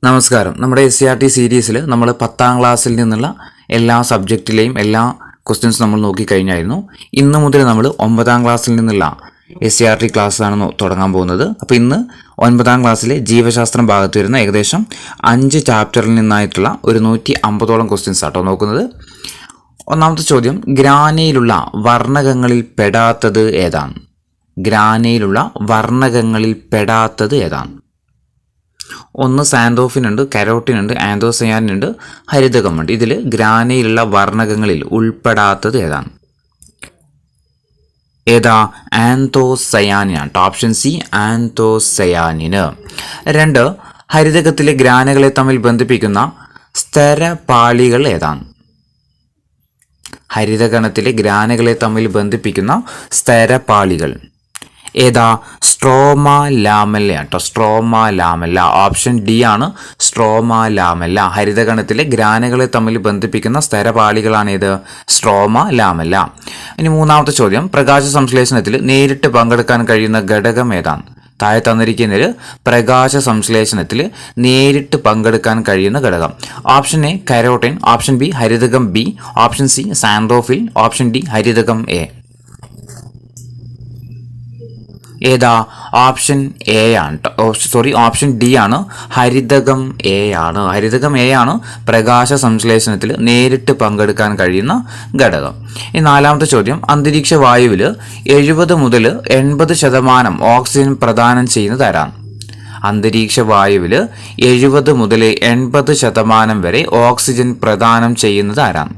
നമസ്കാരം. നമ്മുടെ SCRT സീരീസിൽ നമ്മൾ 10ാം ക്ലാസ്സിൽ നിന്നുള്ള എല്ലാ സബ്ജക്റ്റിലെയും എല്ലാ ക്വസ്റ്റ്യൻസ് നമ്മൾ നോക്കിക്കഴിഞ്ഞായിരുന്നു. ഇന്ന് മുതൽ നമ്മൾ 9ാം ക്ലാസ്സിൽ നിന്നുള്ള SCRT ക്ലാസ്സാണ് തുടങ്ങാൻ പോകുന്നത്. അപ്പോൾ ഇന്ന് 9ാം ക്ലാസ്സിലെ ജീവശാസ്ത്രം ഭാഗത്ത് വരുന്ന ഏകദേശം 5 ചാപ്റ്ററിൽ നിന്നായിട്ടുള്ള ഒരു 150ഓളം ക്വസ്റ്റ്യൻസ് ആട്ടോ നോക്കുന്നത്. ഒന്നാമത്തെ ചോദ്യം, ഗ്രാനയിലുള്ള വർണ്ണകങ്ങളിൽ പെടാത്തത് ഏതാണ്? ഗ്രാനയിലുള്ള വർണ്ണകങ്ങളിൽ പെടാത്തത് ഏതാണ്? ഒന്ന് സാന്തോഫിൻ ഉണ്ട്, കരോട്ടിൻ ഉണ്ട്, ആന്തോസയാനിൻ ഉണ്ട്, ഹരിതകമുണ്ട്. ഇതിൽ ഗ്രാനയിലുള്ള വർണ്ണകങ്ങളിൽ ഉൾപ്പെടാത്തത് ഏതാണ്? ഏതാ? ആന്തോസയാനിനാണ്. Option C ആന്തോസയാനിന്. 2, ഹരിതകത്തിലെ ഗ്രാനകളെ തമ്മിൽ ബന്ധിപ്പിക്കുന്ന സ്തരപാളികൾ ഏതാണ്? ഹരിതകണത്തിലെ ഗ്രാനകളെ തമ്മിൽ ബന്ധിപ്പിക്കുന്ന സ്തരപാളികൾ ഏതാ? സ്ട്രോമാ ലാമെല്ല കേട്ടോ. സ്ട്രോമാ ലാമെല്ല. ഓപ്ഷൻ ഡി ആണ് സ്ട്രോമാ ലാമെല്ല. ഹരിതകണത്തിലെ ഗ്രാനകളെ തമ്മിൽ ബന്ധിപ്പിക്കുന്ന സ്തരപാളികളാണ് ഏത്? സ്ട്രോമാ ലാമെല്ല. ഇനി മൂന്നാമത്തെ ചോദ്യം, പ്രകാശ സംശ്ലേഷണത്തിൽ നേരിട്ട് പങ്കെടുക്കാൻ കഴിയുന്ന ഘടകം ഏതാണ്? താഴെ തന്നിരിക്കുന്നതിൽ പ്രകാശ സംശ്ലേഷണത്തിൽ നേരിട്ട് പങ്കെടുക്കാൻ കഴിയുന്ന ഘടകം. Option A carotene, option B ഹരിതകം B, option C xanthophyll, option D ഹരിതകം എ. ഏതാ? ഓപ്ഷൻ എ ആണ്. ഓപ്ഷൻ ഡി ആണ് ഹരിതകം എ ആണ്. ഹരിതകം എ ആണ് പ്രകാശ സംശ്ലേഷണത്തിൽ നേരിട്ട് പങ്കെടുക്കാൻ കഴിയുന്ന ഘടകം. ഈ നാലാമത്തെ ചോദ്യം, അന്തരീക്ഷ വായുവിൽ 70 മുതൽ 80% ഓക്സിജൻ പ്രദാനം ചെയ്യുന്നത് ആരാണ്? അന്തരീക്ഷ വായുവിൽ 70 മുതൽ 80% വരെ ഓക്സിജൻ പ്രദാനം ചെയ്യുന്നത് ആരാണ്?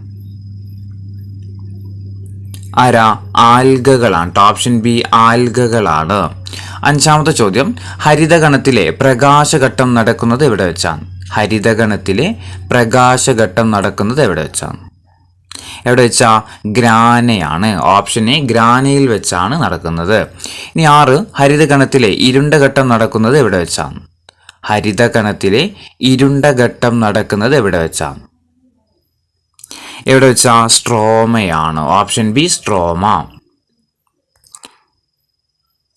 ആരാ? ആൽഗകളാണ്. ഓപ്ഷൻ ബി ആൽഗകളാണ്. അഞ്ചാമത്തെ ചോദ്യം, ഹരിതകണത്തിലെ പ്രകാശഘട്ടം നടക്കുന്നത് എവിടെ വെച്ചാണ്? ഹരിതകണത്തിലെ പ്രകാശഘട്ടം നടക്കുന്നത് എവിടെ വെച്ചാണ്? എവിടെ വെച്ചാ? ഗ്രാനയാണ്. ഓപ്ഷൻ എ ഗ്രാനയിൽ വെച്ചാണ് നടക്കുന്നത്. ഇനി 6, ഹരിതകണത്തിലെ ഇരുണ്ട ഘട്ടം നടക്കുന്നത് എവിടെ വെച്ചാണ്? ഹരിതകണത്തിലെ ഇരുണ്ട ഘട്ടം നടക്കുന്നത് എവിടെ വെച്ചാണ്? എവിടെ വെച്ചാ? സ്ട്രോമയാണ്. Option B stroma.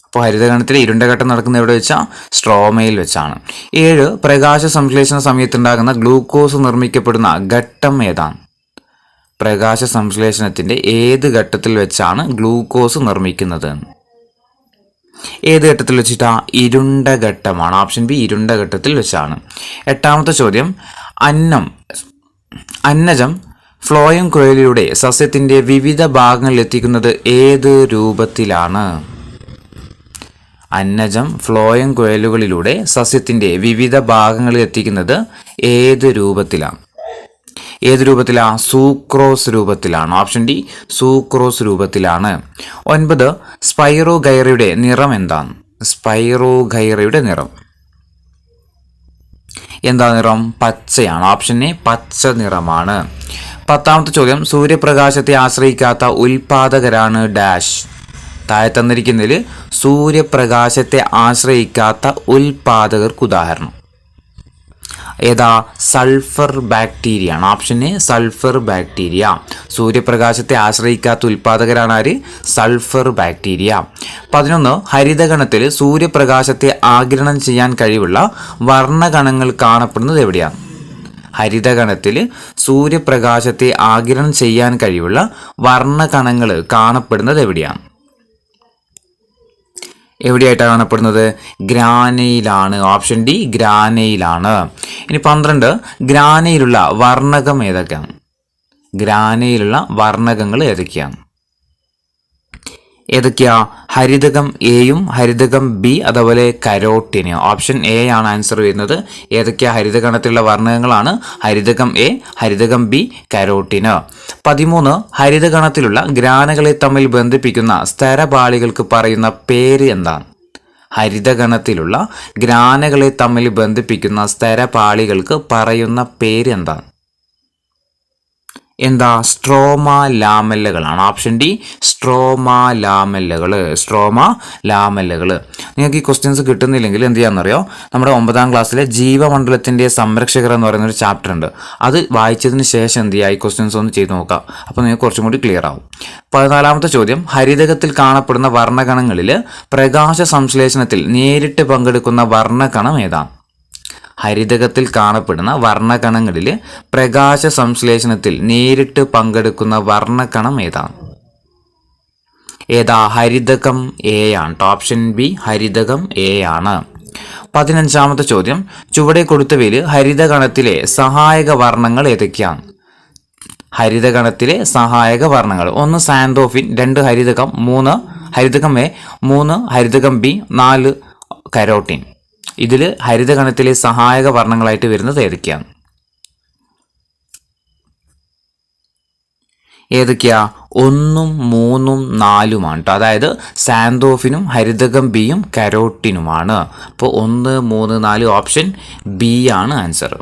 അപ്പോൾ ഹരിതകണത്തിലെ ഇരുണ്ട ഘട്ടം നടക്കുന്നത് എവിടെ വെച്ചാൽ? സ്ട്രോമയിൽ വെച്ചാണ്. 7, പ്രകാശ സംശ്ലേഷണ സമയത്തുണ്ടാകുന്ന ഗ്ലൂക്കോസ് നിർമ്മിക്കപ്പെടുന്ന ഘട്ടം ഏതാണ്? പ്രകാശ സംശ്ലേഷണത്തിന്റെ ഏത് ഘട്ടത്തിൽ വെച്ചാണ് ഗ്ലൂക്കോസ് നിർമ്മിക്കുന്നത്? ഏത് ഘട്ടത്തിൽ വെച്ചിട്ടാ? ഇരുണ്ട ഘട്ടമാണ്. ഓപ്ഷൻ ബി ഇരുണ്ട ഘട്ടത്തിൽ വെച്ചാണ്. 8ാമത്തെ ചോദ്യം, അന്നജം ഫ്ലോയം കുഴലിലൂടെ സസ്യത്തിന്റെ വിവിധ ഭാഗങ്ങളിൽ എത്തിക്കുന്നത് ഏത് രൂപത്തിലാണ്? അന്നജം ഫ്ലോയം കുഴലുകളിലൂടെ സസ്യത്തിന്റെ വിവിധ ഭാഗങ്ങളിൽ എത്തിക്കുന്നത് ഏത് രൂപത്തിലാണ്? ഏത് രൂപത്തിലാ? സൂക്രോസ് രൂപത്തിലാണ്. ഓപ്ഷൻ ഡി സൂക്രോസ് രൂപത്തിലാണ്. 9, സ്പൈറോഗൈറയുടെ നിറം എന്താണ്? സ്പൈറോഗൈറയുടെ നിറം എന്താ നിറം? പച്ചയാണ്. ഓപ്ഷൻ എ പച്ച നിറമാണ്. 10ാമത്തെ ചോദ്യം, സൂര്യപ്രകാശത്തെ ആശ്രയിക്കാത്ത ഉൽപാദകരാണ് ഡാഷ്. താഴെ തന്നിരിക്കുന്നതിൽ സൂര്യപ്രകാശത്തെ ആശ്രയിക്കാത്ത ഉൽപാദകർക്ക് ഉദാഹരണം ഏതാ? സൾഫർ ബാക്ടീരിയ ആണ്. Option A sulphur bacteria. സൂര്യപ്രകാശത്തെ ആശ്രയിക്കാത്ത ഉൽപാദകരാണ് ആര്? Sulphur bacteria. 11, ഹരിതകണത്തിൽ സൂര്യപ്രകാശത്തെ ആഗിരണം ചെയ്യാൻ കഴിവുള്ള വർണ്ണകണങ്ങൾ കാണപ്പെടുന്നത് എവിടെയാണ്? ഹരിതകണത്തിൽ സൂര്യപ്രകാശത്തെ ആഗിരണം ചെയ്യാൻ കഴിവുള്ള വർണ്ണകണങ്ങൾ കാണപ്പെടുന്നത് എവിടെയാണ്? എവിടെയായിട്ടാണ് കാണപ്പെടുന്നത്? ഗ്രാനയിലാണ്. ഓപ്ഷൻ ഡി ഗ്രാനയിലാണ്. ഇനി 12, ഗ്രാനയിലുള്ള വർണ്ണകം ഏതൊക്കെയാണ്? ഗ്രാനയിലുള്ള വർണ്ണകങ്ങൾ ഏതൊക്കെയാണ്? ഏതൊക്കെയാ? ഹരിതകം എയും ഹരിതകം ബി, അതുപോലെ കരോട്ടിന്. ഓപ്ഷൻ എ ആണ് ആൻസർ വരുന്നത്. ഏതൊക്കെയാ ഹരിതകണത്തിലുള്ള വർണ്ണകങ്ങളാണ്? ഹരിതകം എ, ഹരിതകം ബി, കരോട്ടിന്. 13, ഹരിതകണത്തിലുള്ള ഗ്രാനകളെ തമ്മിൽ ബന്ധിപ്പിക്കുന്ന സ്തരപാളികൾക്ക് പറയുന്ന പേര് എന്താണ്? ഹരിതകണത്തിലുള്ള ഗ്രാനകളെ തമ്മിൽ ബന്ധിപ്പിക്കുന്ന സ്തരപാളികൾക്ക് പറയുന്ന പേര് എന്താണ്? എന്താ? സ്ട്രോമാ ലാമെല്ലകളാണ്. ഓപ്ഷൻ ഡി സ്ട്രോമാ ലാമെല്ലകൾ. സ്ട്രോമാ ലാമെല്ലകൾ. നിങ്ങൾക്ക് ഈ ക്വസ്റ്റ്യൻസ് കിട്ടുന്നില്ലെങ്കിൽ എന്ത് ചെയ്യാമെന്നറിയോ? നമ്മുടെ 9ാം ക്ലാസ്സിലെ ജീവമണ്ഡലത്തിൻ്റെ സംരക്ഷകർ എന്ന് പറയുന്ന ഒരു ചാപ്റ്റർ ഉണ്ട്. അത് വായിച്ചതിന് ശേഷം എന്ത് ചെയ്യുക? ഈ ക്വസ്റ്റ്യൻസ് ഒന്ന് ചെയ്ത് നോക്കാം. അപ്പോൾ നിങ്ങൾക്ക് കുറച്ചും കൂടി ക്ലിയർ ആവും. 14ാമത്തെ ചോദ്യം, ഹരിതകത്തിൽ കാണപ്പെടുന്ന വർണ്ണകണങ്ങളിൽ പ്രകാശ സംശ്ലേഷണത്തിൽ നേരിട്ട് പങ്കെടുക്കുന്ന വർണ്ണകണം ഏതാണ്? ഹരിതകത്തിൽ കാണപ്പെടുന്ന വർണ്ണകണങ്ങളിൽ പ്രകാശ സംശ്ലേഷണത്തിൽ നേരിട്ട് പങ്കെടുക്കുന്ന വർണ്ണകണം ഏതാണ്? ഹരിതകം എ ആണ്. ഓപ്ഷൻ ബി ഹരിതകം എ ആണ്. 15ാമത്തെ ചോദ്യം, ചുവടെ കൊടുത്തവയിൽ ഹരിതകണത്തിലെ സഹായക വർണ്ണങ്ങൾ ഏതൊക്കെയാണ്? ഹരിതകണത്തിലെ സഹായക വർണ്ണങ്ങൾ: 1 സാന്തോഫിൻ, 2 ഹരിതകം, 3 ഹരിതകം എ, 3 ഹരിതകം ബി, 4 കരോട്ടിൻ. ഇതിൽ ഹരിതകണത്തിലെ സഹായക വർണ്ണങ്ങളായിട്ട് വരുന്നത് ഏതൊക്കെയാണ്? ഏതൊക്കെയാ? 1, 3, 4 അതായത് സാന്തോഫിനും ഹരിതകം ബിയും കരോട്ടിനുമാണ്. അപ്പോൾ 1, 3, 4 ഓപ്ഷൻ ബി ആണ് ആൻസർ.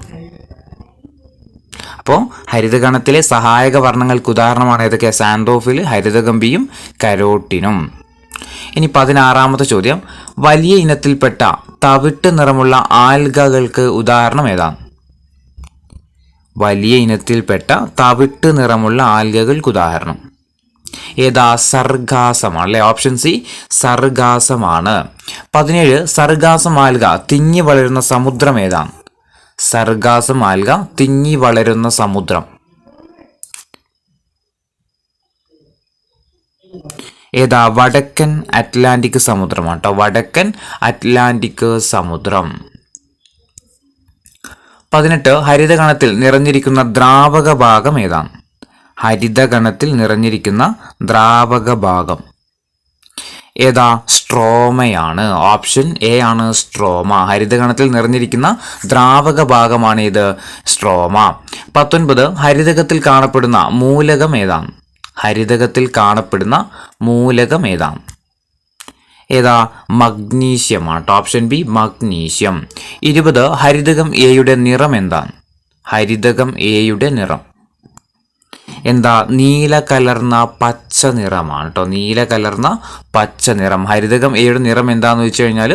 അപ്പോൾ ഹരിതകണത്തിലെ സഹായക വർണ്ണങ്ങൾക്ക് ഉദാഹരണമാണ് ഏതൊക്കെ? സാന്തോഫിൽ, ഹരിതകം ബിയും കരോട്ടിനും. ഇനി 16ാമത്തെ ചോദ്യം, വലിയ ഇനത്തിൽപ്പെട്ട തവിട്ട് നിറമുള്ള ആൽഗകൾക്ക് ഉദാഹരണം ഏതാണ്? വലിയ ഇനത്തിൽപ്പെട്ട തവിട്ട് നിറമുള്ള ആൽഗകൾക്ക് ഉദാഹരണം സർഗാസമാണ് അല്ലെ? ഓപ്ഷൻ സി സർഗാസമാണ്. 17 സർഗാസം ആൽഗ തിങ്ങി വളരുന്ന സമുദ്രം ഏതാണ്? സർഗാസം ആൽഗ തിങ്ങി വളരുന്ന സമുദ്രം വടക്കൻ അറ്റ്ലാന്റിക് സമുദ്രമാണ് കേട്ടോ. വടക്കൻ അറ്റ്ലാന്റിക് സമുദ്രം. 18 ഹരിതകണത്തിൽ നിറഞ്ഞിരിക്കുന്ന ദ്രാവക ഭാഗം ഏതാണ്? ഹരിതകണത്തിൽ നിറഞ്ഞിരിക്കുന്ന ദ്രാവക ഭാഗം സ്ട്രോമയാണ്. ഓപ്ഷൻ എ ആണ് സ്ട്രോമ. ഹരിതകണത്തിൽ നിറഞ്ഞിരിക്കുന്ന ദ്രാവക ഭാഗമാണ് ഇത് സ്ട്രോമ. 19 ഹരിതകത്തിൽ കാണപ്പെടുന്ന മൂലകം ഏതാണ്? ഹരിതകത്തിൽ കാണപ്പെടുന്ന മൂലകം ഏതാണ്? മഗ്നീഷ്യം ആണ്. Option B magnesium. 20 ഹരിതകം എയുടെ നിറം എന്താണ്? ഹരിതകം എയുടെ നിറം നീല കലർന്ന പച്ച നിറമാണ് കേട്ടോ. നീല കലർന്ന പച്ച നിറം. ഹരിതകം എയുടെ നിറം എന്താന്ന് വെച്ച് കഴിഞ്ഞാൽ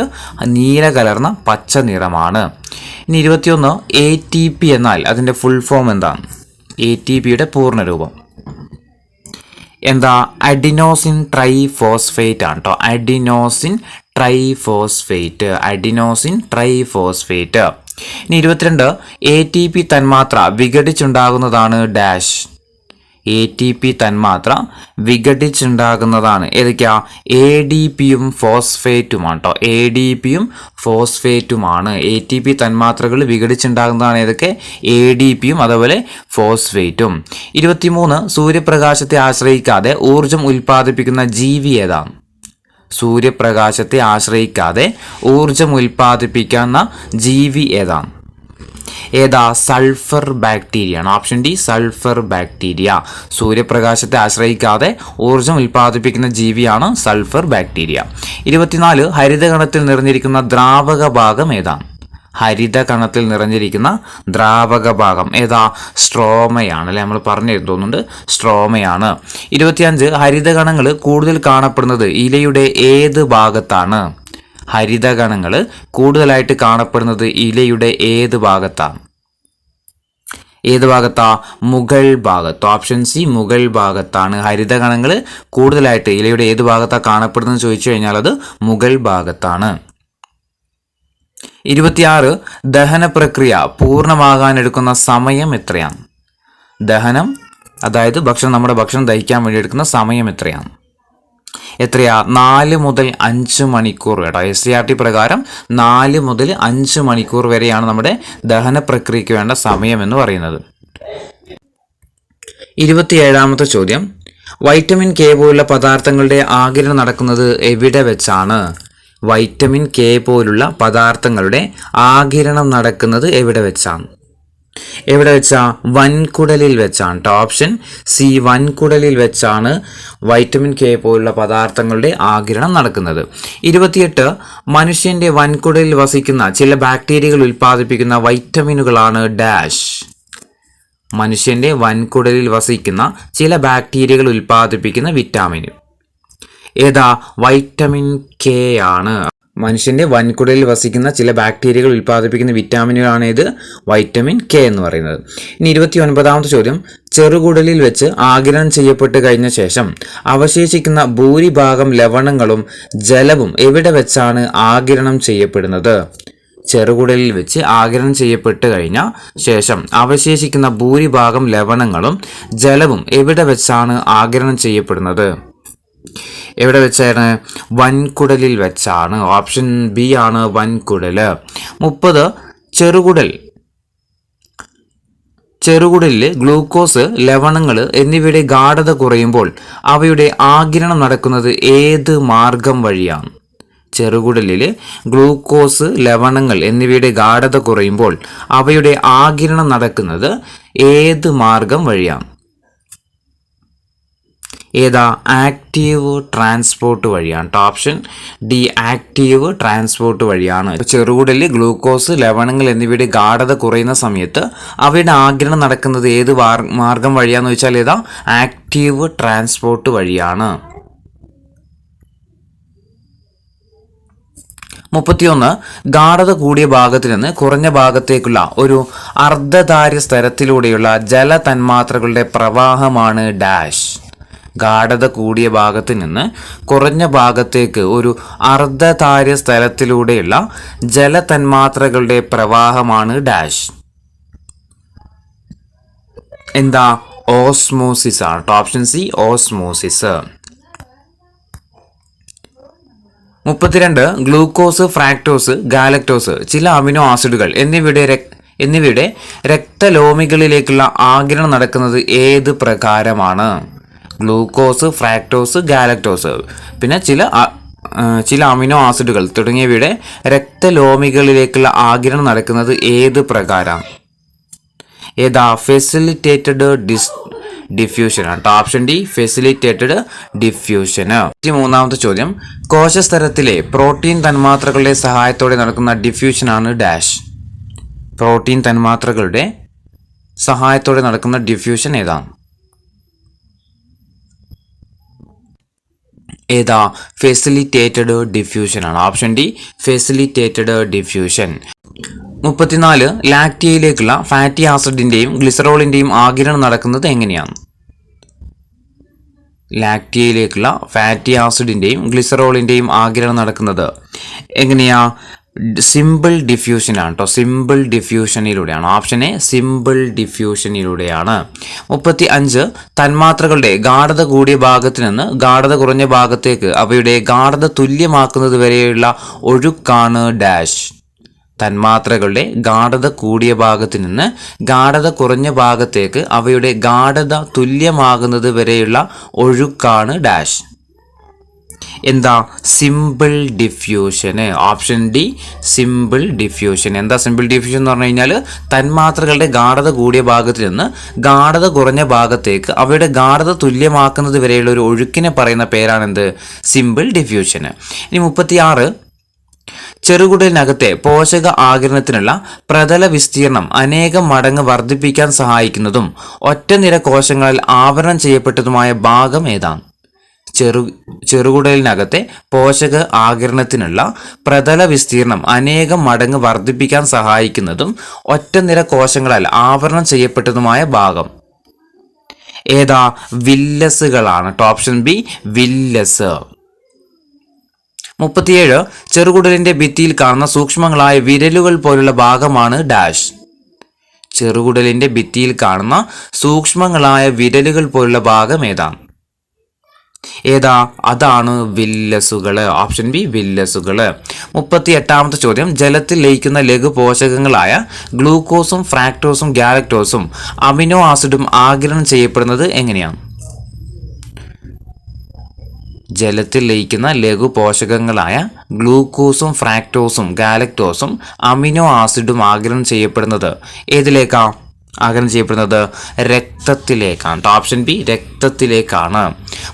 നീല കലർന്ന പച്ച നിറമാണ്. ഇനി 21 ATP എന്നാൽ അതിൻ്റെ ഫുൾ ഫോം എന്താണ്? ATPയുടെ പൂർണ്ണരൂപം അഡിനോസിൻ ട്രൈഫോസ്ഫേറ്റ് ആണ് കേട്ടോ. Adenosine triphosphate. Adenosine triphosphate. ഇനി 22 ATP തന്മാത്ര വിഘടിച്ചുണ്ടാകുന്നതാണ് ഡാഷ്. ATP തന്മാത്ര വിഘടിച്ചുണ്ടാകുന്നതാണ് ഏതൊക്കെയാ? ADPയും ഫോസ്ഫേറ്റുമാണ് കേട്ടോ. ADPയും ഫോസ്ഫേറ്റുമാണ്. ATP തന്മാത്രകൾ വിഘടിച്ചുണ്ടാകുന്നതാണ് ഏതൊക്കെ? ADPയും അതുപോലെ ഫോസ്ഫേറ്റും. 23 സൂര്യപ്രകാശത്തെ ആശ്രയിക്കാതെ ഊർജം ഉൽപ്പാദിപ്പിക്കുന്ന ജീവി ഏതാണ്? സൂര്യപ്രകാശത്തെ ആശ്രയിക്കാതെ ഊർജം ഉൽപ്പാദിപ്പിക്കുന്ന ജീവി ഏതാണ്? സൾഫർ ബാക്ടീരിയ ആണ്. Option D sulphur bacteria. സൂര്യപ്രകാശത്തെ ആശ്രയിക്കാതെ ഊർജം ഉൽപ്പാദിപ്പിക്കുന്ന ജീവിയാണ് സൾഫർ ബാക്ടീരിയ. 24 ഹരിതകണത്തിൽ നിറഞ്ഞിരിക്കുന്ന ദ്രാവക ഭാഗം ഏതാണ്? ഹരിതകണത്തിൽ നിറഞ്ഞിരിക്കുന്ന ദ്രാവക ഭാഗം സ്ട്രോമയാണ് അല്ലെ? നമ്മൾ പറഞ്ഞു തോന്നുന്നുണ്ട് സ്ട്രോമയാണ്. 25 ഹരിതകണങ്ങൾ കൂടുതൽ കാണപ്പെടുന്നത് ഇലയുടെ ഏത് ഭാഗത്താണ്? ഹരിതകണങ്ങൾ കൂടുതലായിട്ട് കാണപ്പെടുന്നത് ഇലയുടെ ഏത് ഭാഗത്താണ്? മുകൾ ഭാഗത്ത്. ഓപ്ഷൻ സി മുകൾ ഭാഗത്താണ്. ഹരിതകണങ്ങൾ കൂടുതലായിട്ട് ഇലയുടെ ഏത് ഭാഗത്താണ് കാണപ്പെടുന്നത് ചോദിച്ചു കഴിഞ്ഞാൽ അത് മുകൾ ഭാഗത്താണ്. 26 ദഹന പ്രക്രിയ പൂർണ്ണമാകാൻ എടുക്കുന്ന സമയം എത്രയാണ്? ദഹനം അതായത് നമ്മുടെ ഭക്ഷണം ദഹിക്കാൻ വേണ്ടി എടുക്കുന്ന സമയം എത്രയാണ്? 4 മുതൽ 5 മണിക്കൂർ കേട്ടോ. SCERT പ്രകാരം 4 മുതൽ 5 മണിക്കൂർ വരെയാണ് നമ്മുടെ ദഹന പ്രക്രിയയ്ക്ക് വേണ്ട സമയം എന്ന് പറയുന്നത്. 27ാമത്തെ ചോദ്യം, വൈറ്റമിൻ കെ പോലുള്ള പദാർത്ഥങ്ങളുടെ ആഗിരണം നടക്കുന്നത് എവിടെ വെച്ചാണ്? വൈറ്റമിൻ കെ പോലുള്ള പദാർത്ഥങ്ങളുടെ ആഗിരണം നടക്കുന്നത് എവിടെ വെച്ചാണ്? വൻകുടലിൽ വെച്ചാണ് കേട്ടോ. ഓപ്ഷൻ സി വൻകുടലിൽ വെച്ചാണ് വൈറ്റമിൻ കെ പോലുള്ള പദാർത്ഥങ്ങളുടെ ആഗിരണം നടക്കുന്നത്. 28 മനുഷ്യന്റെ വൻകുടലിൽ വസിക്കുന്ന ചില ബാക്ടീരിയകൾ ഉൽപ്പാദിപ്പിക്കുന്ന വൈറ്റമിനുകളാണ് ഡാഷ്. മനുഷ്യന്റെ വൻകുടലിൽ വസിക്കുന്ന ചില ബാക്ടീരിയകൾ ഉൽപ്പാദിപ്പിക്കുന്ന വിറ്റാമിൻ വൈറ്റമിൻ കെ ആണ്. മനുഷ്യന്റെ വൻകുടലിൽ വസിക്കുന്ന ചില ബാക്ടീരിയകൾ ഉൽപ്പാദിപ്പിക്കുന്ന വിറ്റാമിനുകളാണ് ഇത് വൈറ്റമിൻ കെ എന്ന് പറയുന്നത്. ഇനി 29ാമത്തെ ചോദ്യം, ചെറുകുടലിൽ വെച്ച് ആഗിരണം ചെയ്യപ്പെട്ട് കഴിഞ്ഞ ശേഷം അവശേഷിക്കുന്ന ഭൂരിഭാഗം ലവണങ്ങളും ജലവും എവിടെ വെച്ചാണ് ആഗിരണം ചെയ്യപ്പെടുന്നത്? ചെറുകുടലിൽ വെച്ച് ആഗിരണം ചെയ്യപ്പെട്ട് കഴിഞ്ഞ ശേഷം അവശേഷിക്കുന്ന ഭൂരിഭാഗം ലവണങ്ങളും ജലവും എവിടെ വെച്ചാണ് ആഗിരണം ചെയ്യപ്പെടുന്നത്? എവിടെ വെച്ചാണ്? വൻകുടലിൽ വെച്ചാണ്. ഓപ്ഷൻ ബി ആണ് വൻകുടല്. 30 ചെറുകുടലിൽ ഗ്ലൂക്കോസ്, ലവണങ്ങൾ എന്നിവയുടെ ഗാഢത കുറയുമ്പോൾ അവയുടെ ആഗിരണം നടക്കുന്നത് ഏത് മാർഗം വഴിയാണ്? ചെറുകുടലിൽ ഗ്ലൂക്കോസ്, ലവണങ്ങൾ എന്നിവയുടെ ഗാഢത കുറയുമ്പോൾ അവയുടെ ആഗിരണം നടക്കുന്നത് ഏത് മാർഗം വഴിയാണ്? ഏതാ? ആക്റ്റീവ് ട്രാൻസ്പോർട്ട് വഴിയാണ്. ഓപ്ഷൻ ഡി ആക്റ്റീവ് ട്രാൻസ്പോർട്ട് വഴിയാണ്. ചെറുകുടലിൽ ഗ്ലൂക്കോസ്, ലവണങ്ങൾ എന്നിവയുടെ ഗാഢത കുറയുന്ന സമയത്ത് അവയുടെ ആഗിരണം നടക്കുന്നത് ഏത് മാർഗം വഴിയാന്ന് വെച്ചാൽ ഏതാ? ആക്റ്റീവ് ട്രാൻസ്പോർട്ട് വഴിയാണ്. 31 ഗാഢത കൂടിയ ഭാഗത്ത് നിന്ന് കുറഞ്ഞ ഭാഗത്തേക്കുള്ള ഒരു അർദ്ധധാര്യ സ്തരത്തിലൂടെയുള്ള ജല തന്മാത്രകളുടെ പ്രവാഹമാണ് ഡാഷ്. ഗാഢത കൂടിയ ഭാഗത്ത് നിന്ന് കുറഞ്ഞ ഭാഗത്തേക്ക് ഒരു അർദ്ധധാര്യ സ്ഥലത്തിലൂടെയുള്ള ജലതന്മാത്രകളുടെ പ്രവാഹമാണ് ഡാഷ്. എന്താ? ഓസ്മോസിസ് ആണ്. Option C osmosis. 32 glucose, fructose, galactose, ചില അമിനോ ആസിഡുകൾ എന്നിവയുടെ രക്തലോമികളിലേക്കുള്ള ആഗിരണം നടക്കുന്നത് ഏത് പ്രകാരമാണ്? ഗ്ലൂക്കോസ്, ഫ്രാക്ടോസ്, ഗാലക്ടോസ് പിന്നെ ചില അമിനോ ആസിഡുകൾ തുടങ്ങിയവയുടെ രക്തലോമികളിലേക്കുള്ള ആഗിരണം നടക്കുന്നത് ഏത് പ്രകാരം? ഏതാ? ഫെസിലിറ്റേറ്റഡ് ഡിഫ്യൂഷൻ ആണ്. Option D facilitated diffusion. 3ാമത്തെ ചോദ്യം, കോശസ്തരത്തിലെ പ്രോട്ടീൻ തന്മാത്രകളുടെ സഹായത്തോടെ നടക്കുന്ന ഡിഫ്യൂഷനാണ് ഡാഷ്. പ്രോട്ടീൻ തന്മാത്രകളുടെ സഹായത്തോടെ നടക്കുന്ന ഡിഫ്യൂഷൻ ഏതാണ്? ഏതാ? ഫെസിലിറ്റേറ്റഡ് ഡിഫ്യൂഷൻ ആണ്. Option D facilitated diffusion. 34 ലാക്റ്റിയയിലേക്കുള്ള ഫാറ്റി ആസിഡിന്റെയും ഗ്ലിസറോളിന്റെയും ആഗിരണം നടക്കുന്നത് എങ്ങനെയാണ്? ലാക്റ്റിയയിലേക്കുള്ള ഫാറ്റി ആസിഡിന്റെയും ഗ്ലിസറോളിന്റെയും ആഗിരണം നടക്കുന്നത് എങ്ങനെയാ? സിമ്പിൾ ഡിഫ്യൂഷൻ ആണ് കേട്ടോ. സിമ്പിൾ ഡിഫ്യൂഷനിലൂടെയാണ്. ഓപ്ഷൻ എ സിമ്പിൾ ഡിഫ്യൂഷനിലൂടെയാണ്. 35 തന്മാത്രകളുടെ ഗാഢത കൂടിയ ഭാഗത്ത് നിന്ന് ഗാഢത കുറഞ്ഞ ഭാഗത്തേക്ക് അവയുടെ ഗാഢത തുല്യമാക്കുന്നത് വരെയുള്ള ഒഴുക്കാണ് ഡാഷ്. തന്മാത്രകളുടെ ഗാഢത കൂടിയ ഭാഗത്ത് നിന്ന് ഗാഢത കുറഞ്ഞ ഭാഗത്തേക്ക് അവയുടെ ഗാഢത തുല്യമാകുന്നത് വരെയുള്ള ഒഴുക്കാണ് ഡാഷ്. എന്താ? സിമ്പിൾ ഡിഫ്യൂഷന്. Option D simple diffusion. എന്താ സിമ്പിൾ ഡിഫ്യൂഷൻ എന്ന് പറഞ്ഞു കഴിഞ്ഞാൽ തന്മാത്രകളുടെ ഗാഢത കൂടിയ ഭാഗത്ത് നിന്ന് ഗാഢത കുറഞ്ഞ ഭാഗത്തേക്ക് അവയുടെ ഗാഢത തുല്യമാക്കുന്നത് വരെയുള്ള ഒരു ഒഴുക്കിനെ പറയുന്ന പേരാണെന്ത്? സിമ്പിൾ ഡിഫ്യൂഷന്. ഇനി 36 ചെറുകുടലിനകത്തെ പോഷക ആഗിരണത്തിനുള്ള പ്രതല വിസ്തീർണം അനേകം മടങ്ങ് വർദ്ധിപ്പിക്കാൻ സഹായിക്കുന്നതും ഒറ്റനിര കോശങ്ങളിൽ ആവരണം ചെയ്യപ്പെട്ടതുമായ ഭാഗം ഏതാണ്? ചെറുകുടലിനകത്തെ പോഷക ആഗിരണത്തിനുള്ള പ്രതല വിസ്തീർണം അനേകം മടങ്ങ് വർദ്ധിപ്പിക്കാൻ സഹായിക്കുന്നതും ഒറ്റനിര കോശങ്ങളാൽ ആവരണം ചെയ്യപ്പെട്ടതുമായ ഭാഗം ഏതാ? വില്ലസുകളാണ്. Option B villus. 37 ചെറുകുടലിന്റെ ഭിത്തിയിൽ കാണുന്ന സൂക്ഷ്മങ്ങളായ വിരലുകൾ പോലുള്ള ഭാഗമാണ് ഡാഷ്. ചെറുകുടലിന്റെ ഭിത്തിയിൽ കാണുന്ന സൂക്ഷ്മങ്ങളായ വിരലുകൾ പോലുള്ള ഭാഗം ഏതാണ്? ഏതാ? അതാണ് വില്ലസുകള്. Option B വില്ലസുകള്. 38ാമത്തെ ചോദ്യം, ജലത്തിൽ ലയിക്കുന്ന ലഘു പോഷകങ്ങളായ ഗ്ലൂക്കോസും ഫ്രാക്ടോസും ഗാലക്ടോസും അമിനോ ആസിഡും ആഗിരണം ചെയ്യപ്പെടുന്നത് എങ്ങനെയാണ്? ജലത്തിൽ ലയിക്കുന്ന ലഘു പോഷകങ്ങളായ ഗ്ലൂക്കോസും ഫ്രാക്ടോസും ഗാലക്ടോസും അമിനോ ആസിഡും ആഗിരണം ചെയ്യപ്പെടുന്നത് ഏതിലേക്കാ? ആഗിരണം ചെയ്യപ്പെടുന്നത് രക്തത്തിലേക്കാണ്. Option B രക്തത്തിലേക്കാണ്.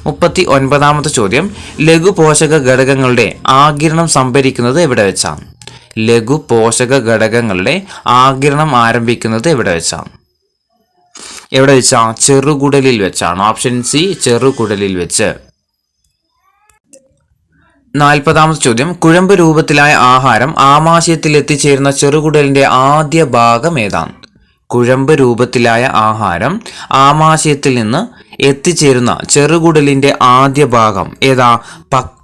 39ാമത്തെ ചോദ്യം, ലഘു പോഷക ഘടകങ്ങളുടെ ആഗിരണം സംഭരിക്കുന്നത് എവിടെ വെച്ചാണ്? ലഘു പോഷക ഘടകങ്ങളുടെ ആഗിരണം ആരംഭിക്കുന്നത് എവിടെ വെച്ചാണ്? എവിടെ വെച്ചാ? ചെറുകുടലിൽ വെച്ചാണ്. ഓപ്ഷൻ സി ചെറുകുടലിൽ വെച്ച്. 40ാമത്തെ ചോദ്യം, കുഴമ്പ് രൂപത്തിലായ ആഹാരം ആമാശയത്തിൽ എത്തിച്ചേരുന്ന ചെറുകുടലിന്റെ ആദ്യ ഭാഗം ഏതാണ്? കുഴമ്പ് രൂപത്തിലായ ആഹാരം ആമാശയത്തിൽ നിന്ന് എത്തിച്ചേരുന്ന ചെറുകുടലിന്റെ ആദ്യ ഭാഗം ഏതാ?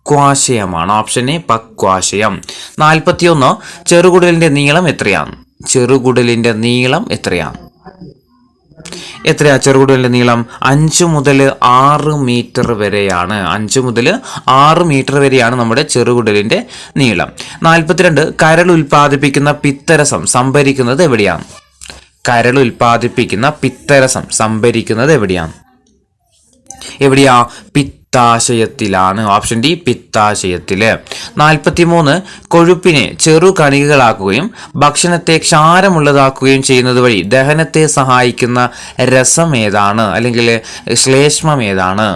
പക്വാശയമാണ്. Option A പക്വാശയം. 41 ചെറുകുടലിന്റെ നീളം എത്രയാണ്? ചെറുകുടലിന്റെ നീളം എത്രയാണ്? എത്രയാ ചെറുകുടലിന്റെ നീളം? 5 മുതൽ 6 മീറ്റർ വരെയാണ്. 5 മുതൽ 6 മീറ്റർ വരെയാണ് നമ്മുടെ ചെറുകുടലിന്റെ നീളം. 42 കരൾ ഉൽപ്പാദിപ്പിക്കുന്ന പിത്തരസം സംഭരിക്കുന്നത് എവിടെയാണ്? കരൾ ഉൽപ്പാദിപ്പിക്കുന്ന പിത്തരസം സംഭരിക്കുന്നത് എവിടെയാണ്? എവിടെയാ? പിത്താശയത്തിലാണ്. Option D പിത്താശയത്തില്. 43 കൊഴുപ്പിനെ ചെറു കണികകളാക്കുകയും ഭക്ഷണത്തെ ക്ഷാരമുള്ളതാക്കുകയും ചെയ്യുന്നത് വഴി ദഹനത്തെ സഹായിക്കുന്ന രസം ഏതാണ്, അല്ലെങ്കിൽ ശ്ലേഷ്മം ഏതാണ്?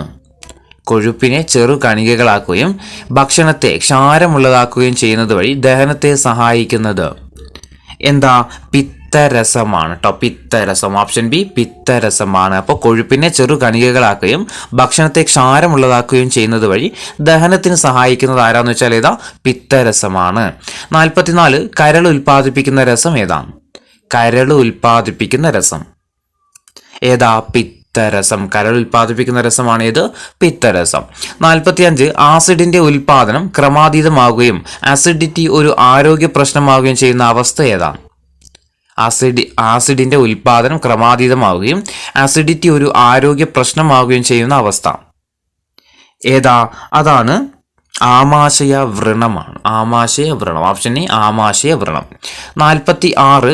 കൊഴുപ്പിനെ ചെറു കണികകളാക്കുകയും ഭക്ഷണത്തെ ക്ഷാരമുള്ളതാക്കുകയും ചെയ്യുന്നത് വഴി ദഹനത്തെ സഹായിക്കുന്നത് എന്താ? പിത്തരസമാണ് കേട്ടോ. പിത്തരസം. ഓപ്ഷൻ ബി പിത്തരസമാണ്. അപ്പോൾ കൊഴുപ്പിനെ ചെറു കണികകളാക്കുകയും ഭക്ഷണത്തെ ക്ഷാരമുള്ളതാക്കുകയും ചെയ്യുന്നത് വഴി ദഹനത്തിന് സഹായിക്കുന്നത് ആരാന്ന് വെച്ചാൽ ഏതാ? പിത്തരസമാണ്. 44 കരൾ ഉൽപ്പാദിപ്പിക്കുന്ന രസം ഏതാണ്? കരൾ ഉൽപ്പാദിപ്പിക്കുന്ന രസം ഏതാ? പിത്തരസം. കരൾ ഉൽപ്പാദിപ്പിക്കുന്ന രസമാണ് ഏത്? പിത്തരസം. 45 ആസിഡിന്റെ ഉൽപാദനം ക്രമാതീതമാവുകയും അസിഡിറ്റി ഒരു ആരോഗ്യ പ്രശ്നമാവുകയും ചെയ്യുന്ന അവസ്ഥ ഏതാണ്? ആസിഡിന്റെ ഉൽപാദനം ക്രമാതീതമാവുകയും അസിഡിറ്റി ഒരു ആരോഗ്യ പ്രശ്നമാവുകയും ചെയ്യുന്ന അവസ്ഥ ഏതാ? അതാണ് ആമാശയ വ്രണമാണ്. ആമാശയ വ്രണം. Option A ആമാശയ വ്രണം. 46